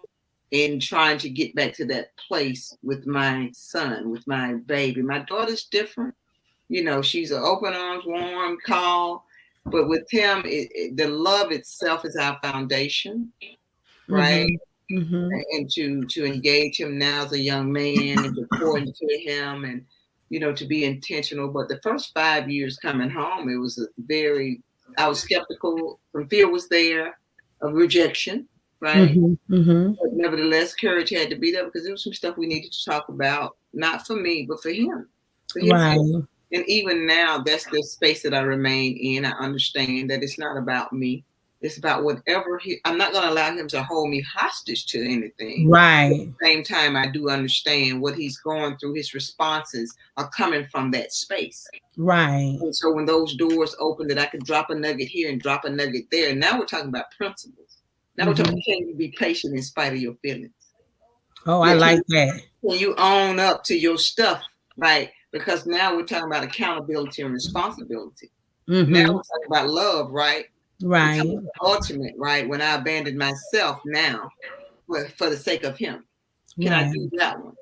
in trying to get back to that place with my son, with my baby. My daughter's different. You know, she's an open arms, warm, calm. But with him, the love itself is our foundation, right? And to engage him now as a young man and to pour into him and, you know, to be intentional. But the first 5 years coming home, it was I was skeptical. Some fear was there of rejection, right? But nevertheless, courage had to be there because there was some stuff we needed to talk about, not for me, but for him. And even now, that's the space that I remain in. I understand that it's not about me. It's about whatever I'm not going to allow him to hold me hostage to anything. Right. At the same time, I do understand what he's going through. His responses are coming from that space. Right. And so when those doors open, that I can drop a nugget here and drop a nugget there. And now we're talking about principles. Now we're talking, can you be patient in spite of your feelings? Oh, I like that. When you own up to your stuff, right? Because now we're talking about accountability and responsibility. Now we're talking about love, right? Right. Ultimate, right? When I abandoned myself now for the sake of him. Can I do that one?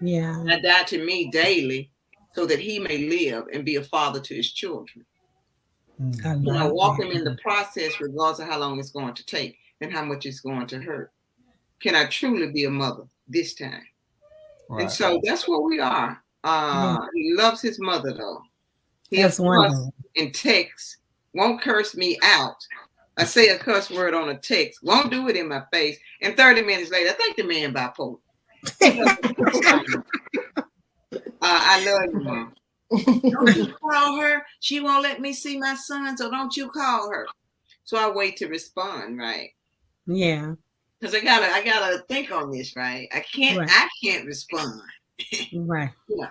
Yeah. And I die to me daily so that he may live and be a father to his children. Can I walk him in the process regardless of how long it's going to take and how much it's going to hurt? Can I truly be a mother this time? Right. And so that's what we are. He loves his mother, though. He'll cuss and text, won't curse me out. I say a cuss word on a text, won't do it in my face. And 30 minutes later, I think the man bipolar. I love you, Mom. Don't you call her? She won't let me see my son, so don't you call her. So I wait to respond, right? Yeah. Because I gotta think on this, right? I can't respond. Right. Yeah.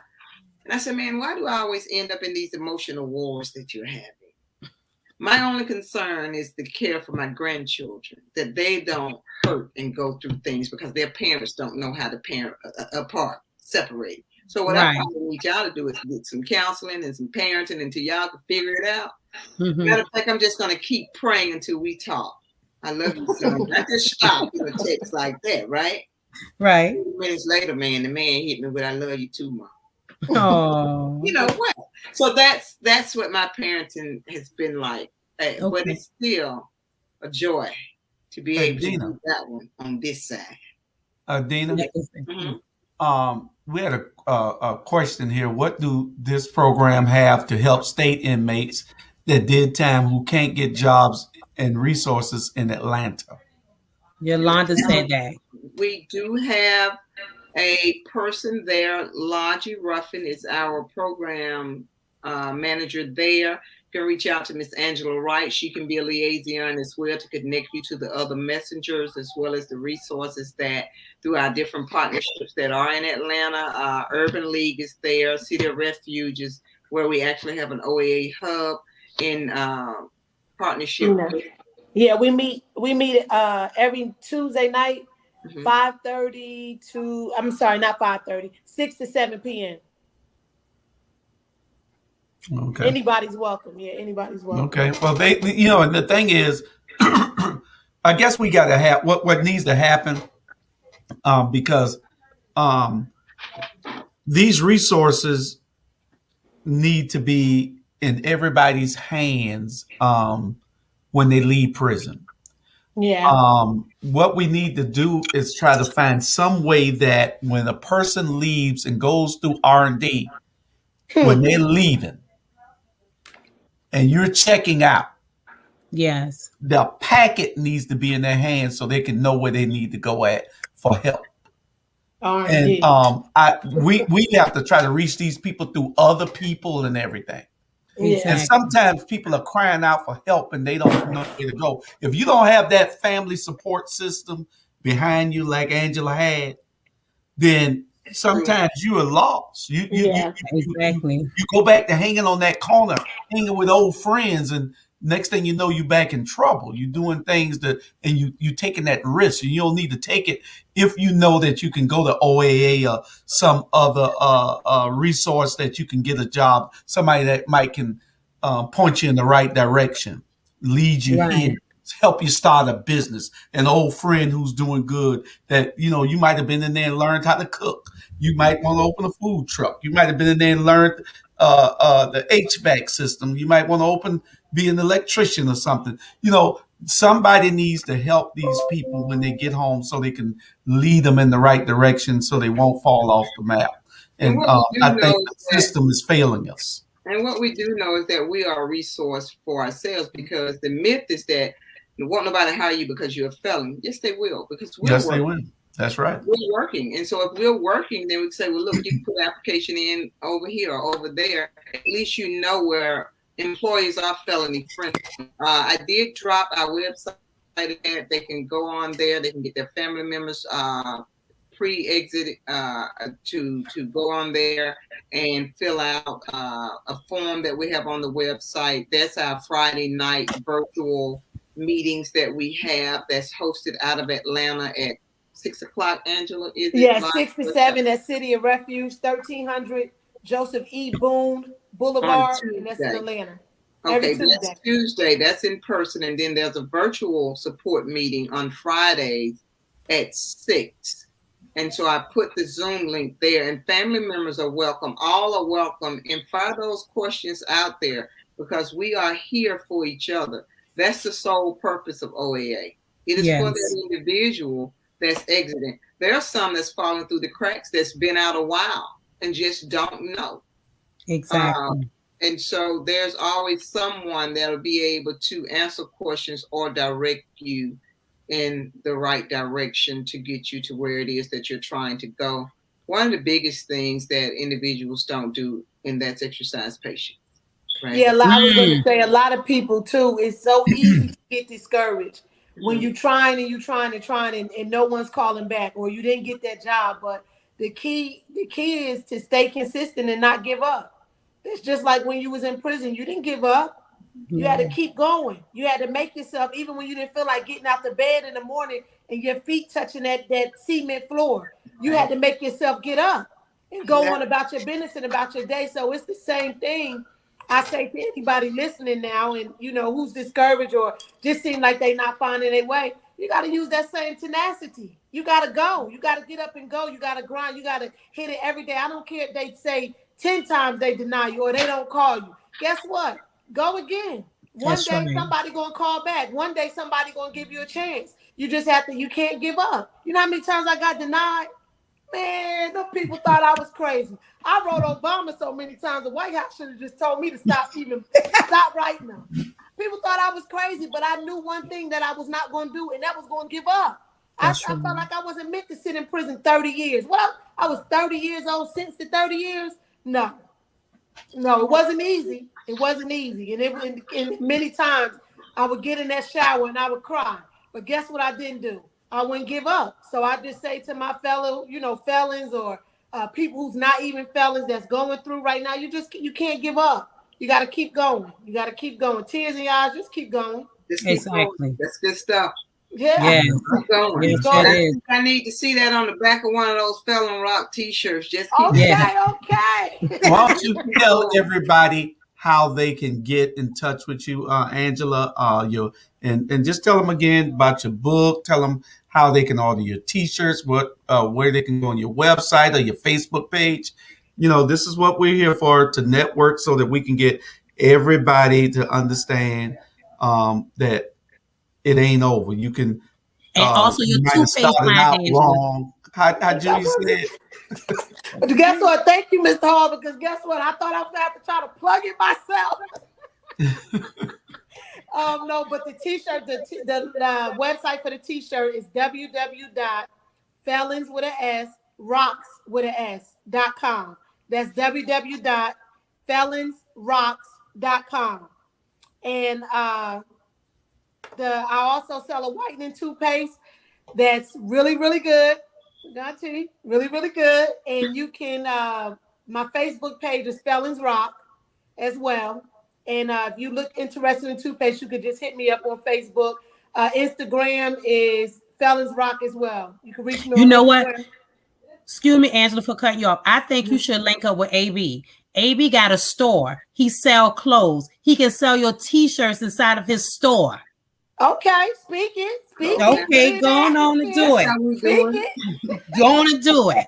And I said, man, why do I always end up in these emotional wars that you're having? My only concern is the care for my grandchildren, that they don't hurt and go through things because their parents don't know how to parent apart, separate. So what I probably need y'all to do is get some counseling and some parenting until y'all can figure it out. Matter of fact, I'm just going to keep praying until we talk. I love you, son. I just stop in a text like that, right? Right. 2 minutes later, man, the man hit me with "I love you too, Mom." Oh. You know what? So that's what my parenting has been like. But it's still a joy to be able to do that one on this side. Dina, we had a question here. What do this program have to help state inmates that did time who can't get jobs and resources in Atlanta? Yolanda said that. We do have a person there. Logie Ruffin is our program manager there. You can reach out to Miss Angela Wright. She can be a liaison as well to connect you to the other messengers as well as the resources that through our different partnerships that are in Atlanta. Urban League is there. City of Refuge is where we actually have an OAA hub in partnership. Yeah, we meet every Tuesday night, 5:30 to, I'm sorry, not 5:30, 6 to 7 p.m. Okay. Anybody's welcome. Yeah, anybody's welcome. Okay. Well, and the thing is, I guess we got to have what needs to happen because these resources need to be in everybody's hands when they leave prison. Yeah. What we need to do is try to find some way that when a person leaves and goes through R&D, when they're leaving and you're checking out, yes, the packet needs to be in their hands so they can know where they need to go at for help. R&D. And we have to try to reach these people through other people and everything. Yeah. And sometimes people are crying out for help and they don't know where to go. If you don't have that family support system behind you like Angela had, then sometimes you are lost. You go back to hanging on that corner, hanging with old friends, and next thing you know, you're back in trouble. You're doing things and you taking that risk. And you don't need to take it if you know that you can go to OAA or some other resource that you can get a job. Somebody that can point you in the right direction, lead you here, help you start a business. An old friend who's doing good that, you might have been in there and learned how to cook. You might want to open a food truck. You might have been in there and learned the HVAC system. You might want to be an electrician or something. Somebody needs to help these people when they get home so they can lead them in the right direction so they won't fall off the map. And I think the system is failing us. And what we do know is that we are a resource for ourselves, because the myth is that won't nobody hire you because you're a felon. Yes, they will, because we're working. They will. That's right. We're working. And so if we're working, then we say, well, look, you can put an application in over here or over there. At least you know where employees are felony friendly. I did drop our website. They can go on there. They can get their family members pre-exit to go on there and fill out a form that we have on the website. That's our Friday night virtual meetings that we have. That's hosted out of Atlanta at 6 o'clock. Angela, is it? Yeah, 6 to 7 at City of Refuge, 1300 Joseph E. Boone Boulevard, and that's in Atlanta. Okay, that's Tuesday. That's in person, and then there's a virtual support meeting on Fridays at 6. And so I put the Zoom link there, and family members are welcome. All are welcome, and fire those questions out there because we are here for each other. That's the sole purpose of OAA. It is for that individual that's exiting. There are some that's falling through the cracks that's been out a while and just don't know. Exactly. And so there's always someone that'll be able to answer questions or direct you in the right direction to get you to where it is that you're trying to go. One of the biggest things that individuals don't do, and that's exercise patience. Right? Yeah, I was going to say a lot of people too. It's so easy to get discouraged when you're trying and no one's calling back, or you didn't get that job. But the key is to stay consistent and not give up. It's just like when you was in prison, you didn't give up. You had to keep going. You had to make yourself, even when you didn't feel like getting out the bed in the morning and your feet touching that cement floor, you had to make yourself get up and go on about your business and about your day. So it's the same thing I say to anybody listening now, and who's discouraged or just seem like they not finding their way. You got to use that same tenacity. You got to go. You got to get up and go. You got to grind. You got to hit it every day. I don't care if they say 10 times they deny you or they don't call you. Guess what? Go again. One day somebody gonna call back. One day somebody gonna give you a chance. You just have to. You can't give up. You know how many times I got denied? Man, those people thought I was crazy. I wrote Obama so many times. The White House should have just told me to stop writing them. People thought I was crazy, but I knew one thing that I was not going to do, and that was going to give up. I felt like I wasn't meant to sit in prison 30 years. Well, I was 30 years old, sentenced to 30 years. No, it wasn't easy. It wasn't easy. And many times I would get in that shower and I would cry. But guess what I didn't do? I wouldn't give up. So I just say to my fellow, felons or people who's not even felons that's going through right now, you can't give up. You got to keep going. You got to keep going. Tears in your eyes, just keep going. Exactly. That's good stuff. Yeah. Keep going. Yes, I need to see that on the back of one of those Felon Rock t-shirts. Just keep okay. Why don't you tell everybody how they can get in touch with you, Angela, and just tell them again about your book. Tell them how they can order your t-shirts, where they can go on your website or your Facebook page. This is what we're here for, to network so that we can get everybody to understand that it ain't over. You can, and also your toothpaste out wrong. How Julie said. Guess what? Thank you, Mr. Hall, because guess what? I thought I was going to have to try to plug it myself. No, but the t-shirt, the website for the t-shirt is www.felonsrocks.com. That's www.felonsrocks.com. And I also sell a whitening toothpaste that's really, really good. Got to really, really good. And you can my Facebook page is Felons Rock as well. And if you look interested in toothpaste, you could just hit me up on Facebook. Instagram is Felons Rock as well. You can reach me on Instagram. What? Excuse me, Angela, for cutting you off. I think you should link up with AB. AB got a store. He sell clothes. He can sell your t-shirts inside of his store. Okay, speak it. Okay, go on and do it. Go on and do it.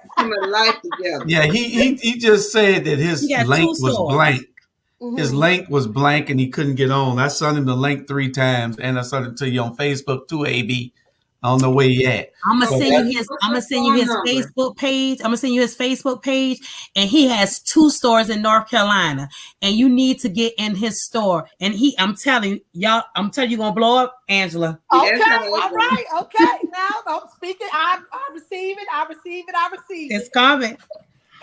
Yeah, he just said that his link was blank. Mm-hmm. His link was blank and he couldn't get on. I sent him the link 3 times, and I sent it to you on Facebook too, AB. I don't know where he at. I'm gonna send you his Facebook page. I'm gonna send you his Facebook page, and he has 2 stores in North Carolina, and you need to get in his store. And I'm telling you, you're gonna blow up, Angela. Okay, all right, okay. Now don't speak it. I receive it. It's coming.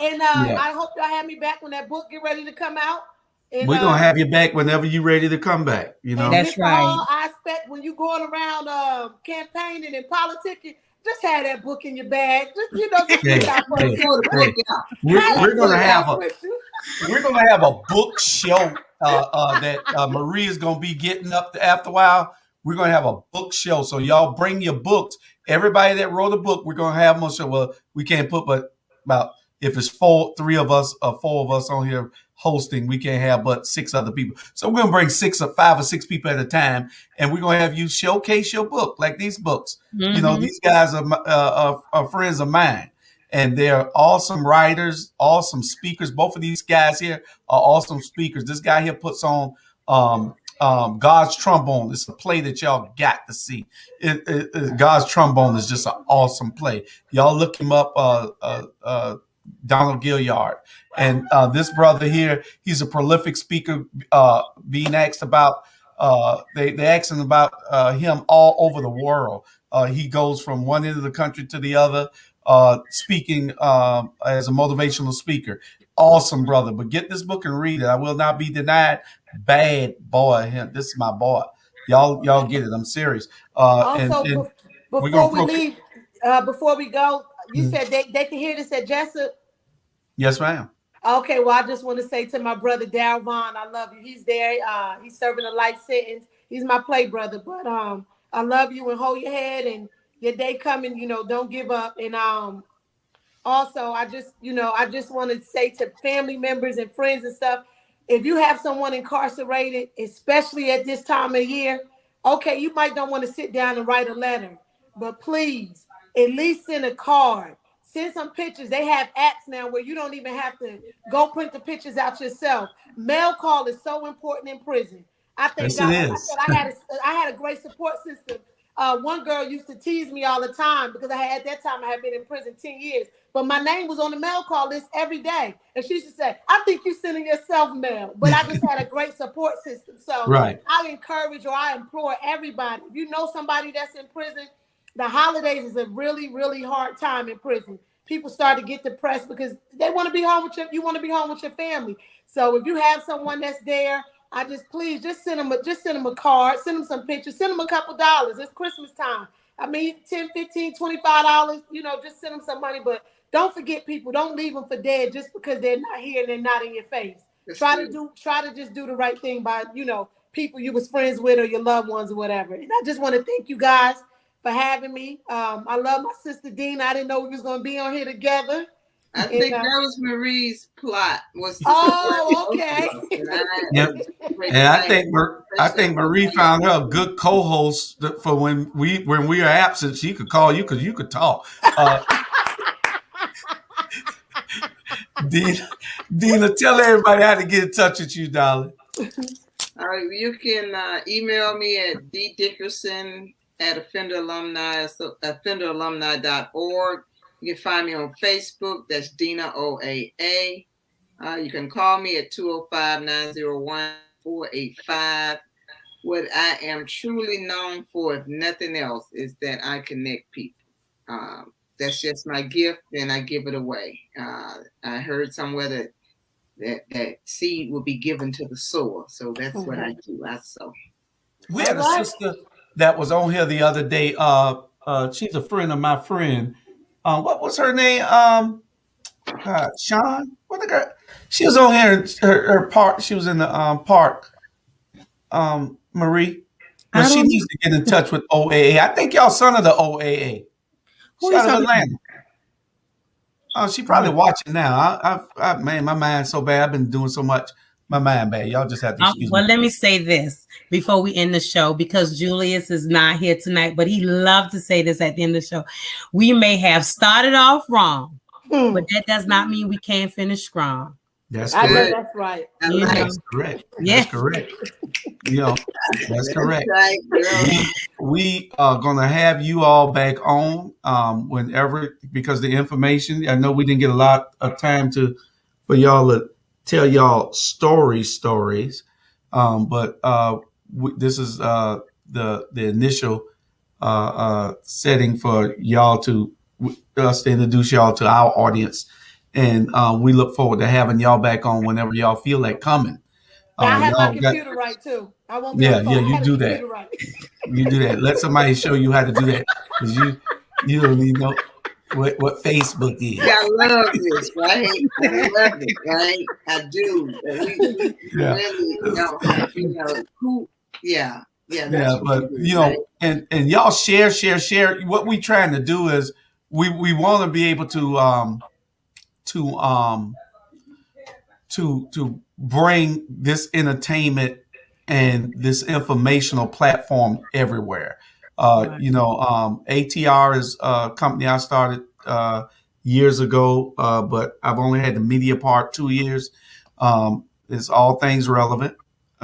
And I hope y'all have me back when that book get ready to come out. And, We're gonna have you back whenever you're ready to come back. You know. and That's Mr. right. Hall, I expect when you going around campaigning and politicking, just have that book in your bag. Just look out for Hey, the hey, we're gonna have a book show that Marie is gonna be getting up after a while. We're gonna have a book show, so y'all bring your books. Everybody that wrote a book, we're gonna have them on show. Well, we can't put, but about if it's four of us on here hosting, we can't have but 6 other people. So we're gonna bring 5 or 6 people at a time, and we're gonna have you showcase your book, like these books. Mm-hmm. You know, these guys are friends of mine, and they're awesome writers, awesome speakers. Both of these guys here are awesome speakers. This guy here puts on God's Trombone. It's a play that y'all got to see. God's Trombone is just an awesome play. Y'all look him up, Donald Gilliard. And this brother here, he's a prolific speaker, being asked about, they asked him about him all over the world. He goes from one end of the country to the other, speaking as a motivational speaker. Awesome brother. But get this book and read it. I will not be denied. Bad boy. This is my boy. Y'all get it. I'm serious. Also, before we leave, before we go, you said they can hear this at Jessup? Yes, ma'am. Okay, well, I just want to say to my brother Darryl Vaughn, I love you. He's there. He's serving a life sentence. He's my play brother, but I love you, and hold your head, and your day coming. Don't give up. And also, I just want to say to family members and friends and stuff, if you have someone incarcerated, especially at this time of year, okay, you might not want to sit down and write a letter, but please at least send a card. Send some pictures. They have apps now where you don't even have to go print the pictures out yourself. Mail call is so important in prison. I think yes, it is. I had a great support system. One girl used to tease me all the time because at that time I had been in prison 10 years, but my name was on the mail call list every day. And she used to say, I think you're sending yourself mail, but I just had a great support system. So right. I encourage, or I implore everybody, if you know somebody that's in prison, the holidays is a really, really hard time in prison. People start to get depressed because they want to be home with you want to be home with your family. So if you have someone that's there, please send them a card, send them some pictures, send them a couple dollars. It's Christmas time. I mean, $10, $15, $25, just send them some money, but don't forget people. Don't leave them for dead just because they're not here and they're not in your face. Try to just do the right thing by, people you was friends with or your loved ones or whatever. And I just want to thank you guys for having me. I love my sister Dina. I didn't know we was going to be on here together. I think that was Marie's plot. Okay. Yep. And I think Marie found her a good co-host for when we are absent. She could call you because you could talk. Dina, tell everybody how to get in touch with you, darling. All right, you can email me at ddickerson@offenderalumni.org. You can find me on Facebook. That's Dina OAA. You can call me at 205-901-485. What I am truly known for, if nothing else, is that I connect people. That's just my gift, and I give it away. I heard somewhere that seed will be given to the sower. So that's what I do. I sow. We had a sister that was on here the other day. She's a friend of my friend. What was her name? Sean. What the girl? She was on here in her park. She was in the park. Marie. But she needs to get in touch with OAA. I think y'all son of the OAA. She's out of Atlanta. Oh, she probably watching now. Man, my mind's so bad. I've been doing so much. My mind bad. Y'all just have to excuse me. Well, let me say this before we end the show, because Julius is not here tonight, but he loved to say this at the end of the show. We may have started off wrong, but that does not mean we can't finish strong. That's correct. I know that's right. That's correct. Yeah. That's correct. That's correct. Right, we are going to have you all back on whenever, because the information, I know we didn't get a lot of time for y'all to tell y'all stories, but this is the initial setting for y'all to us to introduce y'all to our audience. And we look forward to having y'all back on whenever y'all feel like coming. I had my Y'all got, computer right too. I won't be on the phone. yeah, I you had a do that. computer right. You do that. Let somebody show you how to do that, because you don't even know what Facebook is. Yeah, I love this, right? I love it, right? I do. We Yeah. really don't have, who, yeah. Yeah, that's Yeah, but right? and y'all share. What we trying to do is we want to be able to to bring this entertainment and this informational platform everywhere. Right. ATR is a company I started years ago, but I've only had the media part 2 years. It's all things relevant,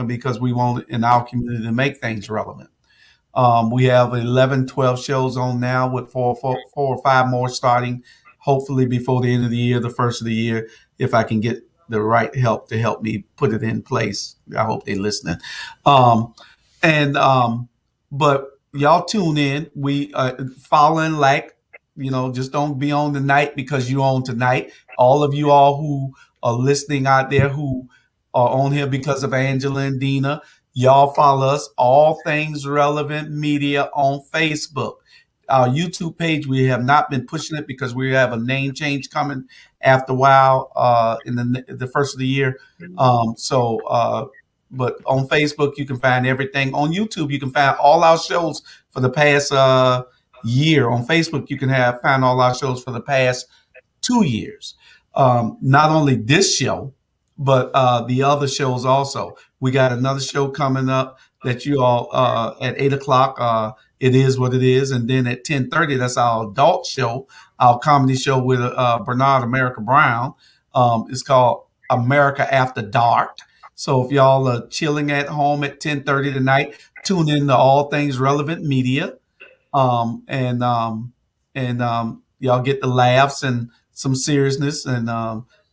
because we want in our community to make things relevant. We have 11, 12 shows on now, with four or five more starting, hopefully before the end of the year, the first of the year, if I can get the right help to help me put it in place. I hope they're listening. And But y'all tune in. We following, like, just don't be on tonight because you on tonight. All of you all who are listening out there, who are on here because of Angela and Dina, y'all follow us, All Things Relevant Media, on Facebook. Our YouTube page, we have not been pushing it because we have a name change coming after a while, in the first of the year. But on Facebook, you can find everything. On YouTube, you can find all our shows for the past year. On Facebook, you can find all our shows for the past 2 years. Not only this show, but the other shows also. We got another show coming up that you all at 8:00. It is what it is, and then at 10:30, that's our adult show, our comedy show with Bernard America Brown. It's called America After Dark. So if y'all are chilling at home at 10:30 tonight, tune in to All Things Relevant Media, and y'all get the laughs and some seriousness. And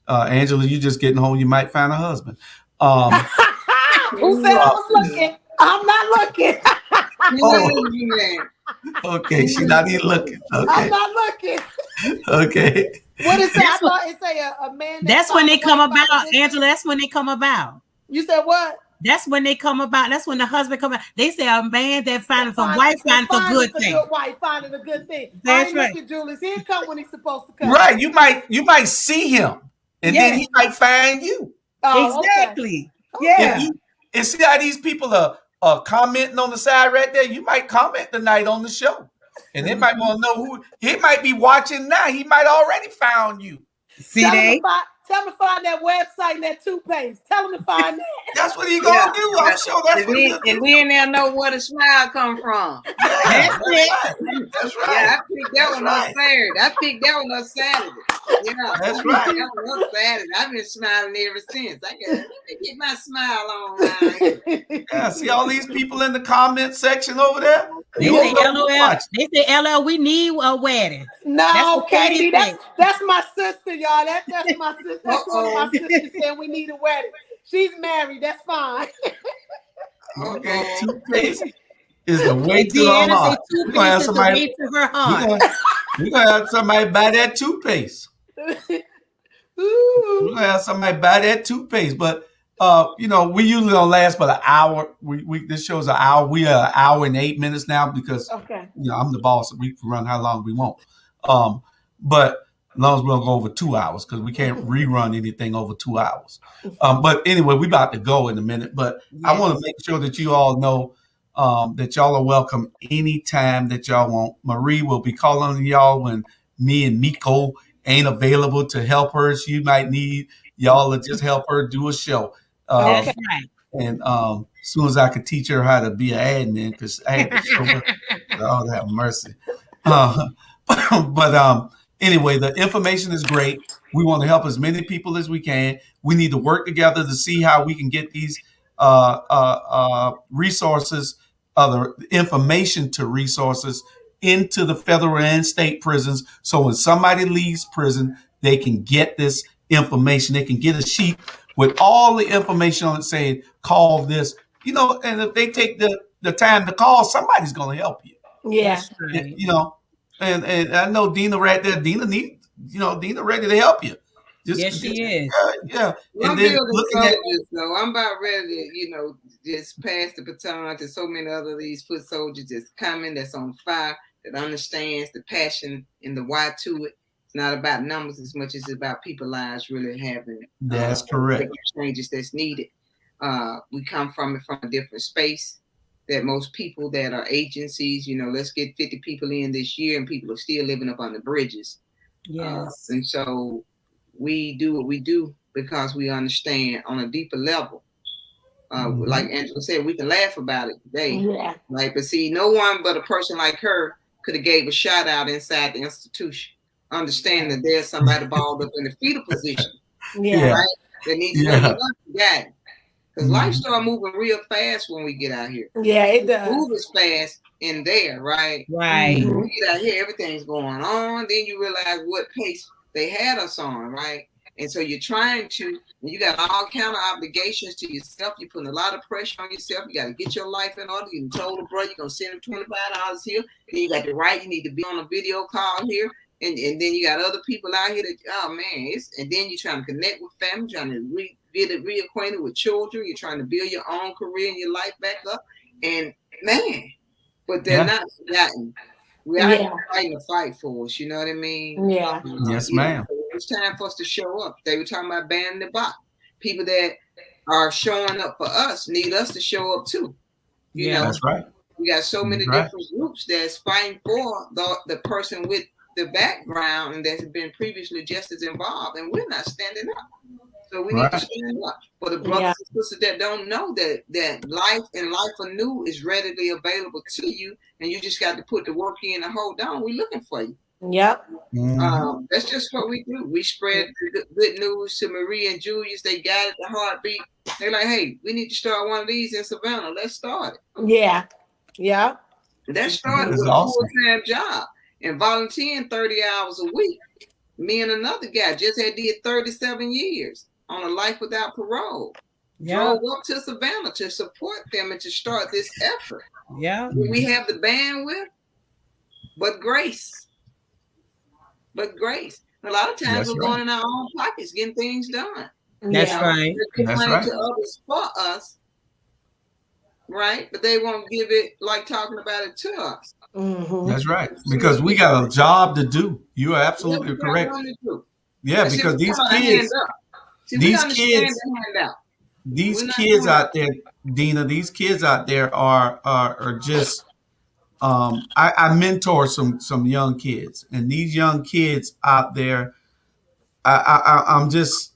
Angela, you just getting home, you might find a husband. Who said I was looking? I'm not looking. Okay, she's not even looking. Okay. I'm not looking. Okay. What is that? I thought it say a man. That's when they come about, Angela. That's when they come about. You said what? That's when they come about. That's when the husband come out. They say a man that finding some wife finding a good thing. Good wife finding a good thing. That's right. Look at Julius. He come when he's supposed to come. Right. You might see him, and then he might find you. Oh, exactly. Okay. Yeah. And see how these people are commenting on the side right there. You might comment tonight on the show, and they might want to know who. He might be watching now. He might already found you. See they? Tell him to find that website and that toothpaste. Tell him to find that. That's what he gonna do. I'm sure that's what he'll do. And we in there know where the smile come from. That's it. That's right. Yeah, I picked that one up Saturday. I picked that one up Saturday. Yeah, that's right. That one up Saturday. I've been smiling ever since. I got to get my smile on now. Yeah, see all these people in the comment section over there? They say LOL. They say LL. We need a wedding. No, Katie, that's my sister, y'all. That's my sister. That's what my sister said. We need a wedding. She's married. That's fine. Okay, toothpaste is the way to her heart. We're gonna have somebody. We're gonna have somebody buy that toothpaste. We're gonna have somebody buy that toothpaste. But we usually don't last but an hour. This show's an hour. We are an hour and 8 minutes now because I'm the boss. We can run how long we want. But as long as we don't go over 2 hours, because we can't rerun anything over 2 hours. But anyway, we're about to go in a minute. But I want to make sure that you all know that y'all are welcome anytime that y'all want. Marie will be calling y'all when me and Miko ain't available to help her. She might need y'all to just help her do a show. That's right. And as soon as I could teach her how to be an admin, because I had to show her. God have mercy. But anyway, the information is great. We want to help as many people as we can. We need to work together to see how we can get these resources, other information to resources into the federal and state prisons. So when somebody leaves prison, they can get this information. They can get a sheet with all the information on it saying, call this, and if they take the time to call, somebody's going to help you. Yeah. And I know Dina right there. Dina ready to help you. Yes, she is. Yeah. I'm And then building looking at soldiers, though. I'm about ready to, just pass the baton to so many other of these foot soldiers that's coming, that's on fire, that understands the passion and the why to it. It's not about numbers as much as it's about people lives really having that's correct. changes that's needed. We come from it from a different space that most people that are agencies, let's get 50 people in this year and people are still living up on the bridges. Yes. And so we do what we do because we understand on a deeper level. Like Angela said, we can laugh about it today. Yeah. Right? But see, no one but a person like her could have gave a shout out inside the institution, understanding that there's somebody balled up in the fetal position. Yeah. Right? That needs guidance. Because life starts moving real fast when we get out here. Yeah, it does. Move as fast in there, right? Right. When we get out here, everything's going on. Then you realize what pace they had us on, right? And so you're trying to, you got all kind of obligations to yourself. You're putting a lot of pressure on yourself. You got to get your life in order. You told the bro you're going to send him $25 here. Then you got the right, you need to be on a video call here. And then you got other people out here that, oh man, and then you're trying to connect with family, trying to get reacquainted with children. You're trying to build your own career and your life back up. And man, but they're not forgotten. We are fighting a fight for us, you know what I mean? Yeah. Yes, ma'am. It's time for us to show up. They were talking about banning the box. People that are showing up for us need us to show up too. You know, that's right. We got so many different groups that's fighting for the person with the background and that's been previously just as involved, and we're not standing up. So we need to stand up for the brothers and sisters that don't know that life and life anew is readily available to you, and you just got to put the work in and hold on. We're looking for you. Yep. That's just what we do. We spread good news to Marie and Julius. They got it, the heartbeat. They're like, hey, we need to start one of these in Savannah. Let's start it. Yeah. Yeah. Let's start with a full-time job and volunteering 30 hours a week. Me and another guy just did 37 years on a life without parole. Drove up to Savannah to support them and to start this effort. Yeah. We have the bandwidth, but grace. But grace. A lot of times we're going in our own pockets, getting things done. That's right. They're complaining to others for us, right? But they won't give it like talking about it to us. That's right. Because we got a job to do. You are absolutely correct. Yeah, because these kids out there, Dina, these kids out there are just I mentor some young kids, and these young kids out there, I'm just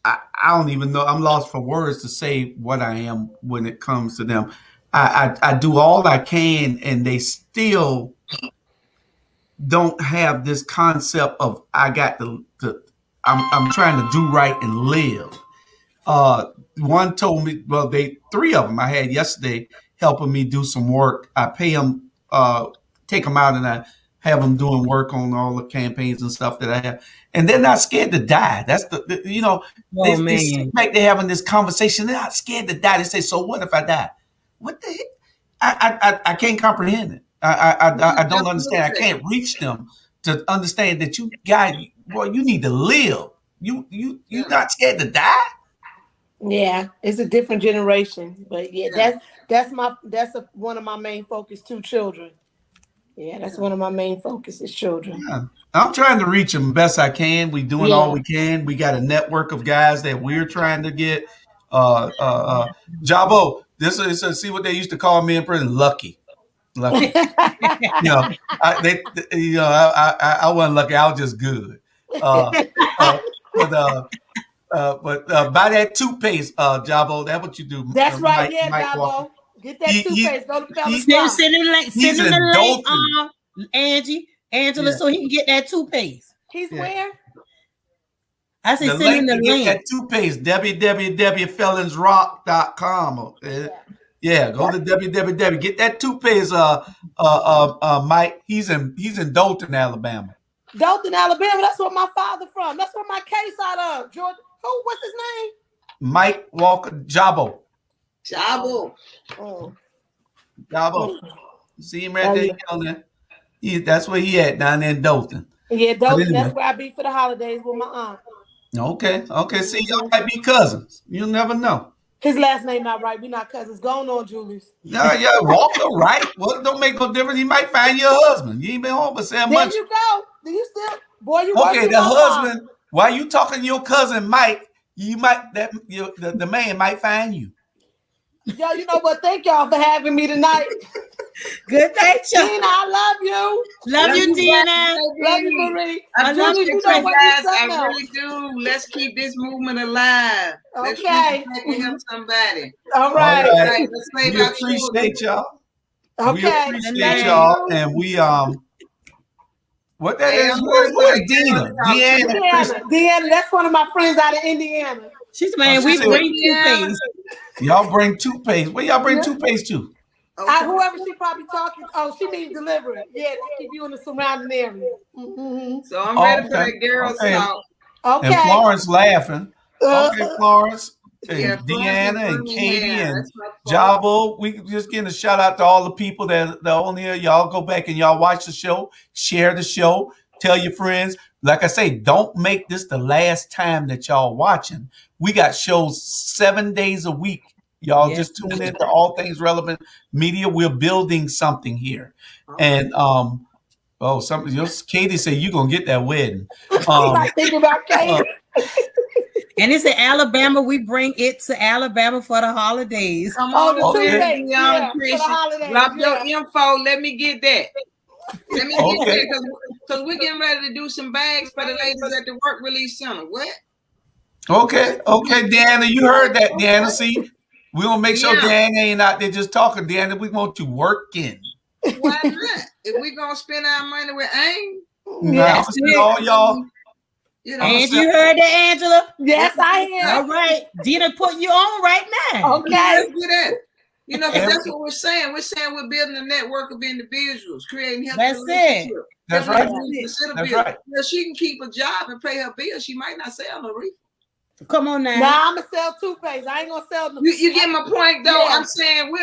I don't even know. I'm lost for words to say what I am when it comes to them. I do all I can, and they still don't have this concept of I got I'm trying to do right and live. One told me, well, three of them I had yesterday helping me do some work. I pay them, take them out, and I have them doing work on all the campaigns and stuff that I have. And they're not scared to die. That's they seem like they're having this conversation. They're not scared to die. They say, so what if I die? What the heck? I can't comprehend it. I don't understand. I can't reach them to understand that you need to live. You not scared to die? Yeah, it's a different generation, but that's one of my main focus too. Children. Yeah, that's one of my main focuses. Children. Yeah. I'm trying to reach them best I can. We doing all we can. We got a network of guys that we're trying to get. Jabo, this is see what they used to call me in prison, lucky. I wasn't lucky. I was just good. But buy that toothpaste, Jabo. That's what you do. That's right, Jabo. Walker. Get that toothpaste. Go to Pelican. Send him the link, Angela, so he can get that toothpaste. He's where? I said send him the link. That toothpaste, www.felonsrock.com. Yeah, go to www. Get that toothpaste, Mike. He's in Dalton, Alabama. Dalton, Alabama. That's where my father from. That's where my case out of. Georgia. What's his name? Mike Walker Jabo. Jabo. Jabo. See him right there on there. That's where he at down there in Dalton. Yeah, Dalton. Anyway. That's where I be for the holidays with my aunt. Okay. Okay. See, y'all might be cousins. You'll never know. His last name not right. We not cousins. Going on, Julius. Yeah, Walker, right? Well, it don't make no difference. He might find your husband. You ain't been home for 7 There months. you go. Do you still, boy? You Okay, working the on husband. While you talking to your cousin Mike, you might the man might find you. Yo, you know what? Thank y'all for having me tonight. Good night, y'all. Tina, I love you. Love you, Dina. Love you, Marie. I love Julius, you, you know Chris. what, Guys, I really do. Let's keep this movement alive. Let's Okay. keep help somebody. All right. All right. Let's save We our appreciate y'all. We Okay. appreciate Thank y'all, and we what that Hey, is? I'm Who is ready for Dina? that. Deanna, that's one of my friends out of Indiana. She's man, she we said- bring toothpaste. Y'all bring toothpaste. Where y'all bring toothpaste to? Okay. Whoever she probably talking. Oh, she means delivery. Yeah, they keep you in the surrounding area. Mm-hmm. So I'm ready for Okay. that girl Okay. talk. And Okay. Florence laughing. Okay, Florence and Yeah, Florence is Deanna and Birmingham. Katie and That's my fault. Jabo. We just getting a shout out to all the people that are on here. Y'all go back and y'all watch the show, share the show, tell your friends. Like I say, don't make this the last time that y'all watching. We got shows 7 days a week. Y'all Yes. just tune in to All Things Relevant Media. We're building something here. And Katie said you're gonna get that wedding. I think about Katie. And it's in Alabama. We bring it to Alabama for the holidays. Come Oh, on, the Okay. toothpaste. Yeah, for the Christian. holidays. Drop Yeah. your info. Let me get that. Let me get Okay. that because we're getting ready to do some bags for the ladies at the work release center. What? Okay, Deanna, you heard that, Deanna. See, we're gonna make sure Yeah. Deanna ain't out there just talking. Deanna, we want you working. Why not? If we gonna spend our money with aim, Now, I'm gonna all y'all. you know. And you heard that, Angela? Yes, I hear. All right. Dina putting you on right now. Okay. Let's do that. You know, because that's what we're saying. We're saying we're building a network of individuals, creating healthy That's it. relationships. That's That's right. That's right. You know, she can keep a job and pay her bills. She might not sell no reefer. Come on now. Nah, I'm gonna sell toothpaste. I ain't gonna sell no. You get my point, though. Yeah. I'm saying we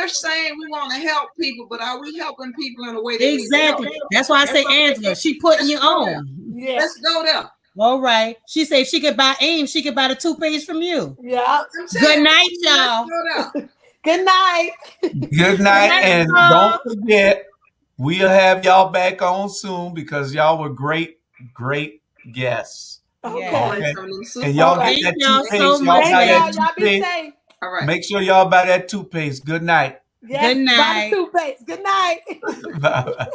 want to help people, but are we helping people in a way that Exactly. That's why I say Angela. She putting you on. Yeah. Let's go there. All right. She said if she could buy AIM, she could buy the toothpaste from you. Yeah. I'm saying, Good night, y'all. let's go there. Good night. Good night, and don't forget, we'll have y'all back on soon because y'all were great guests. Okay. Yeah. And y'all All right. get that Thank y'all toothpaste. so Y'all much. buy Thank that y'all. Y'all be toothpaste. safe. All right. Make sure y'all buy that toothpaste. Good night. Yes, Good buy night. the toothpaste. Good night. Bye.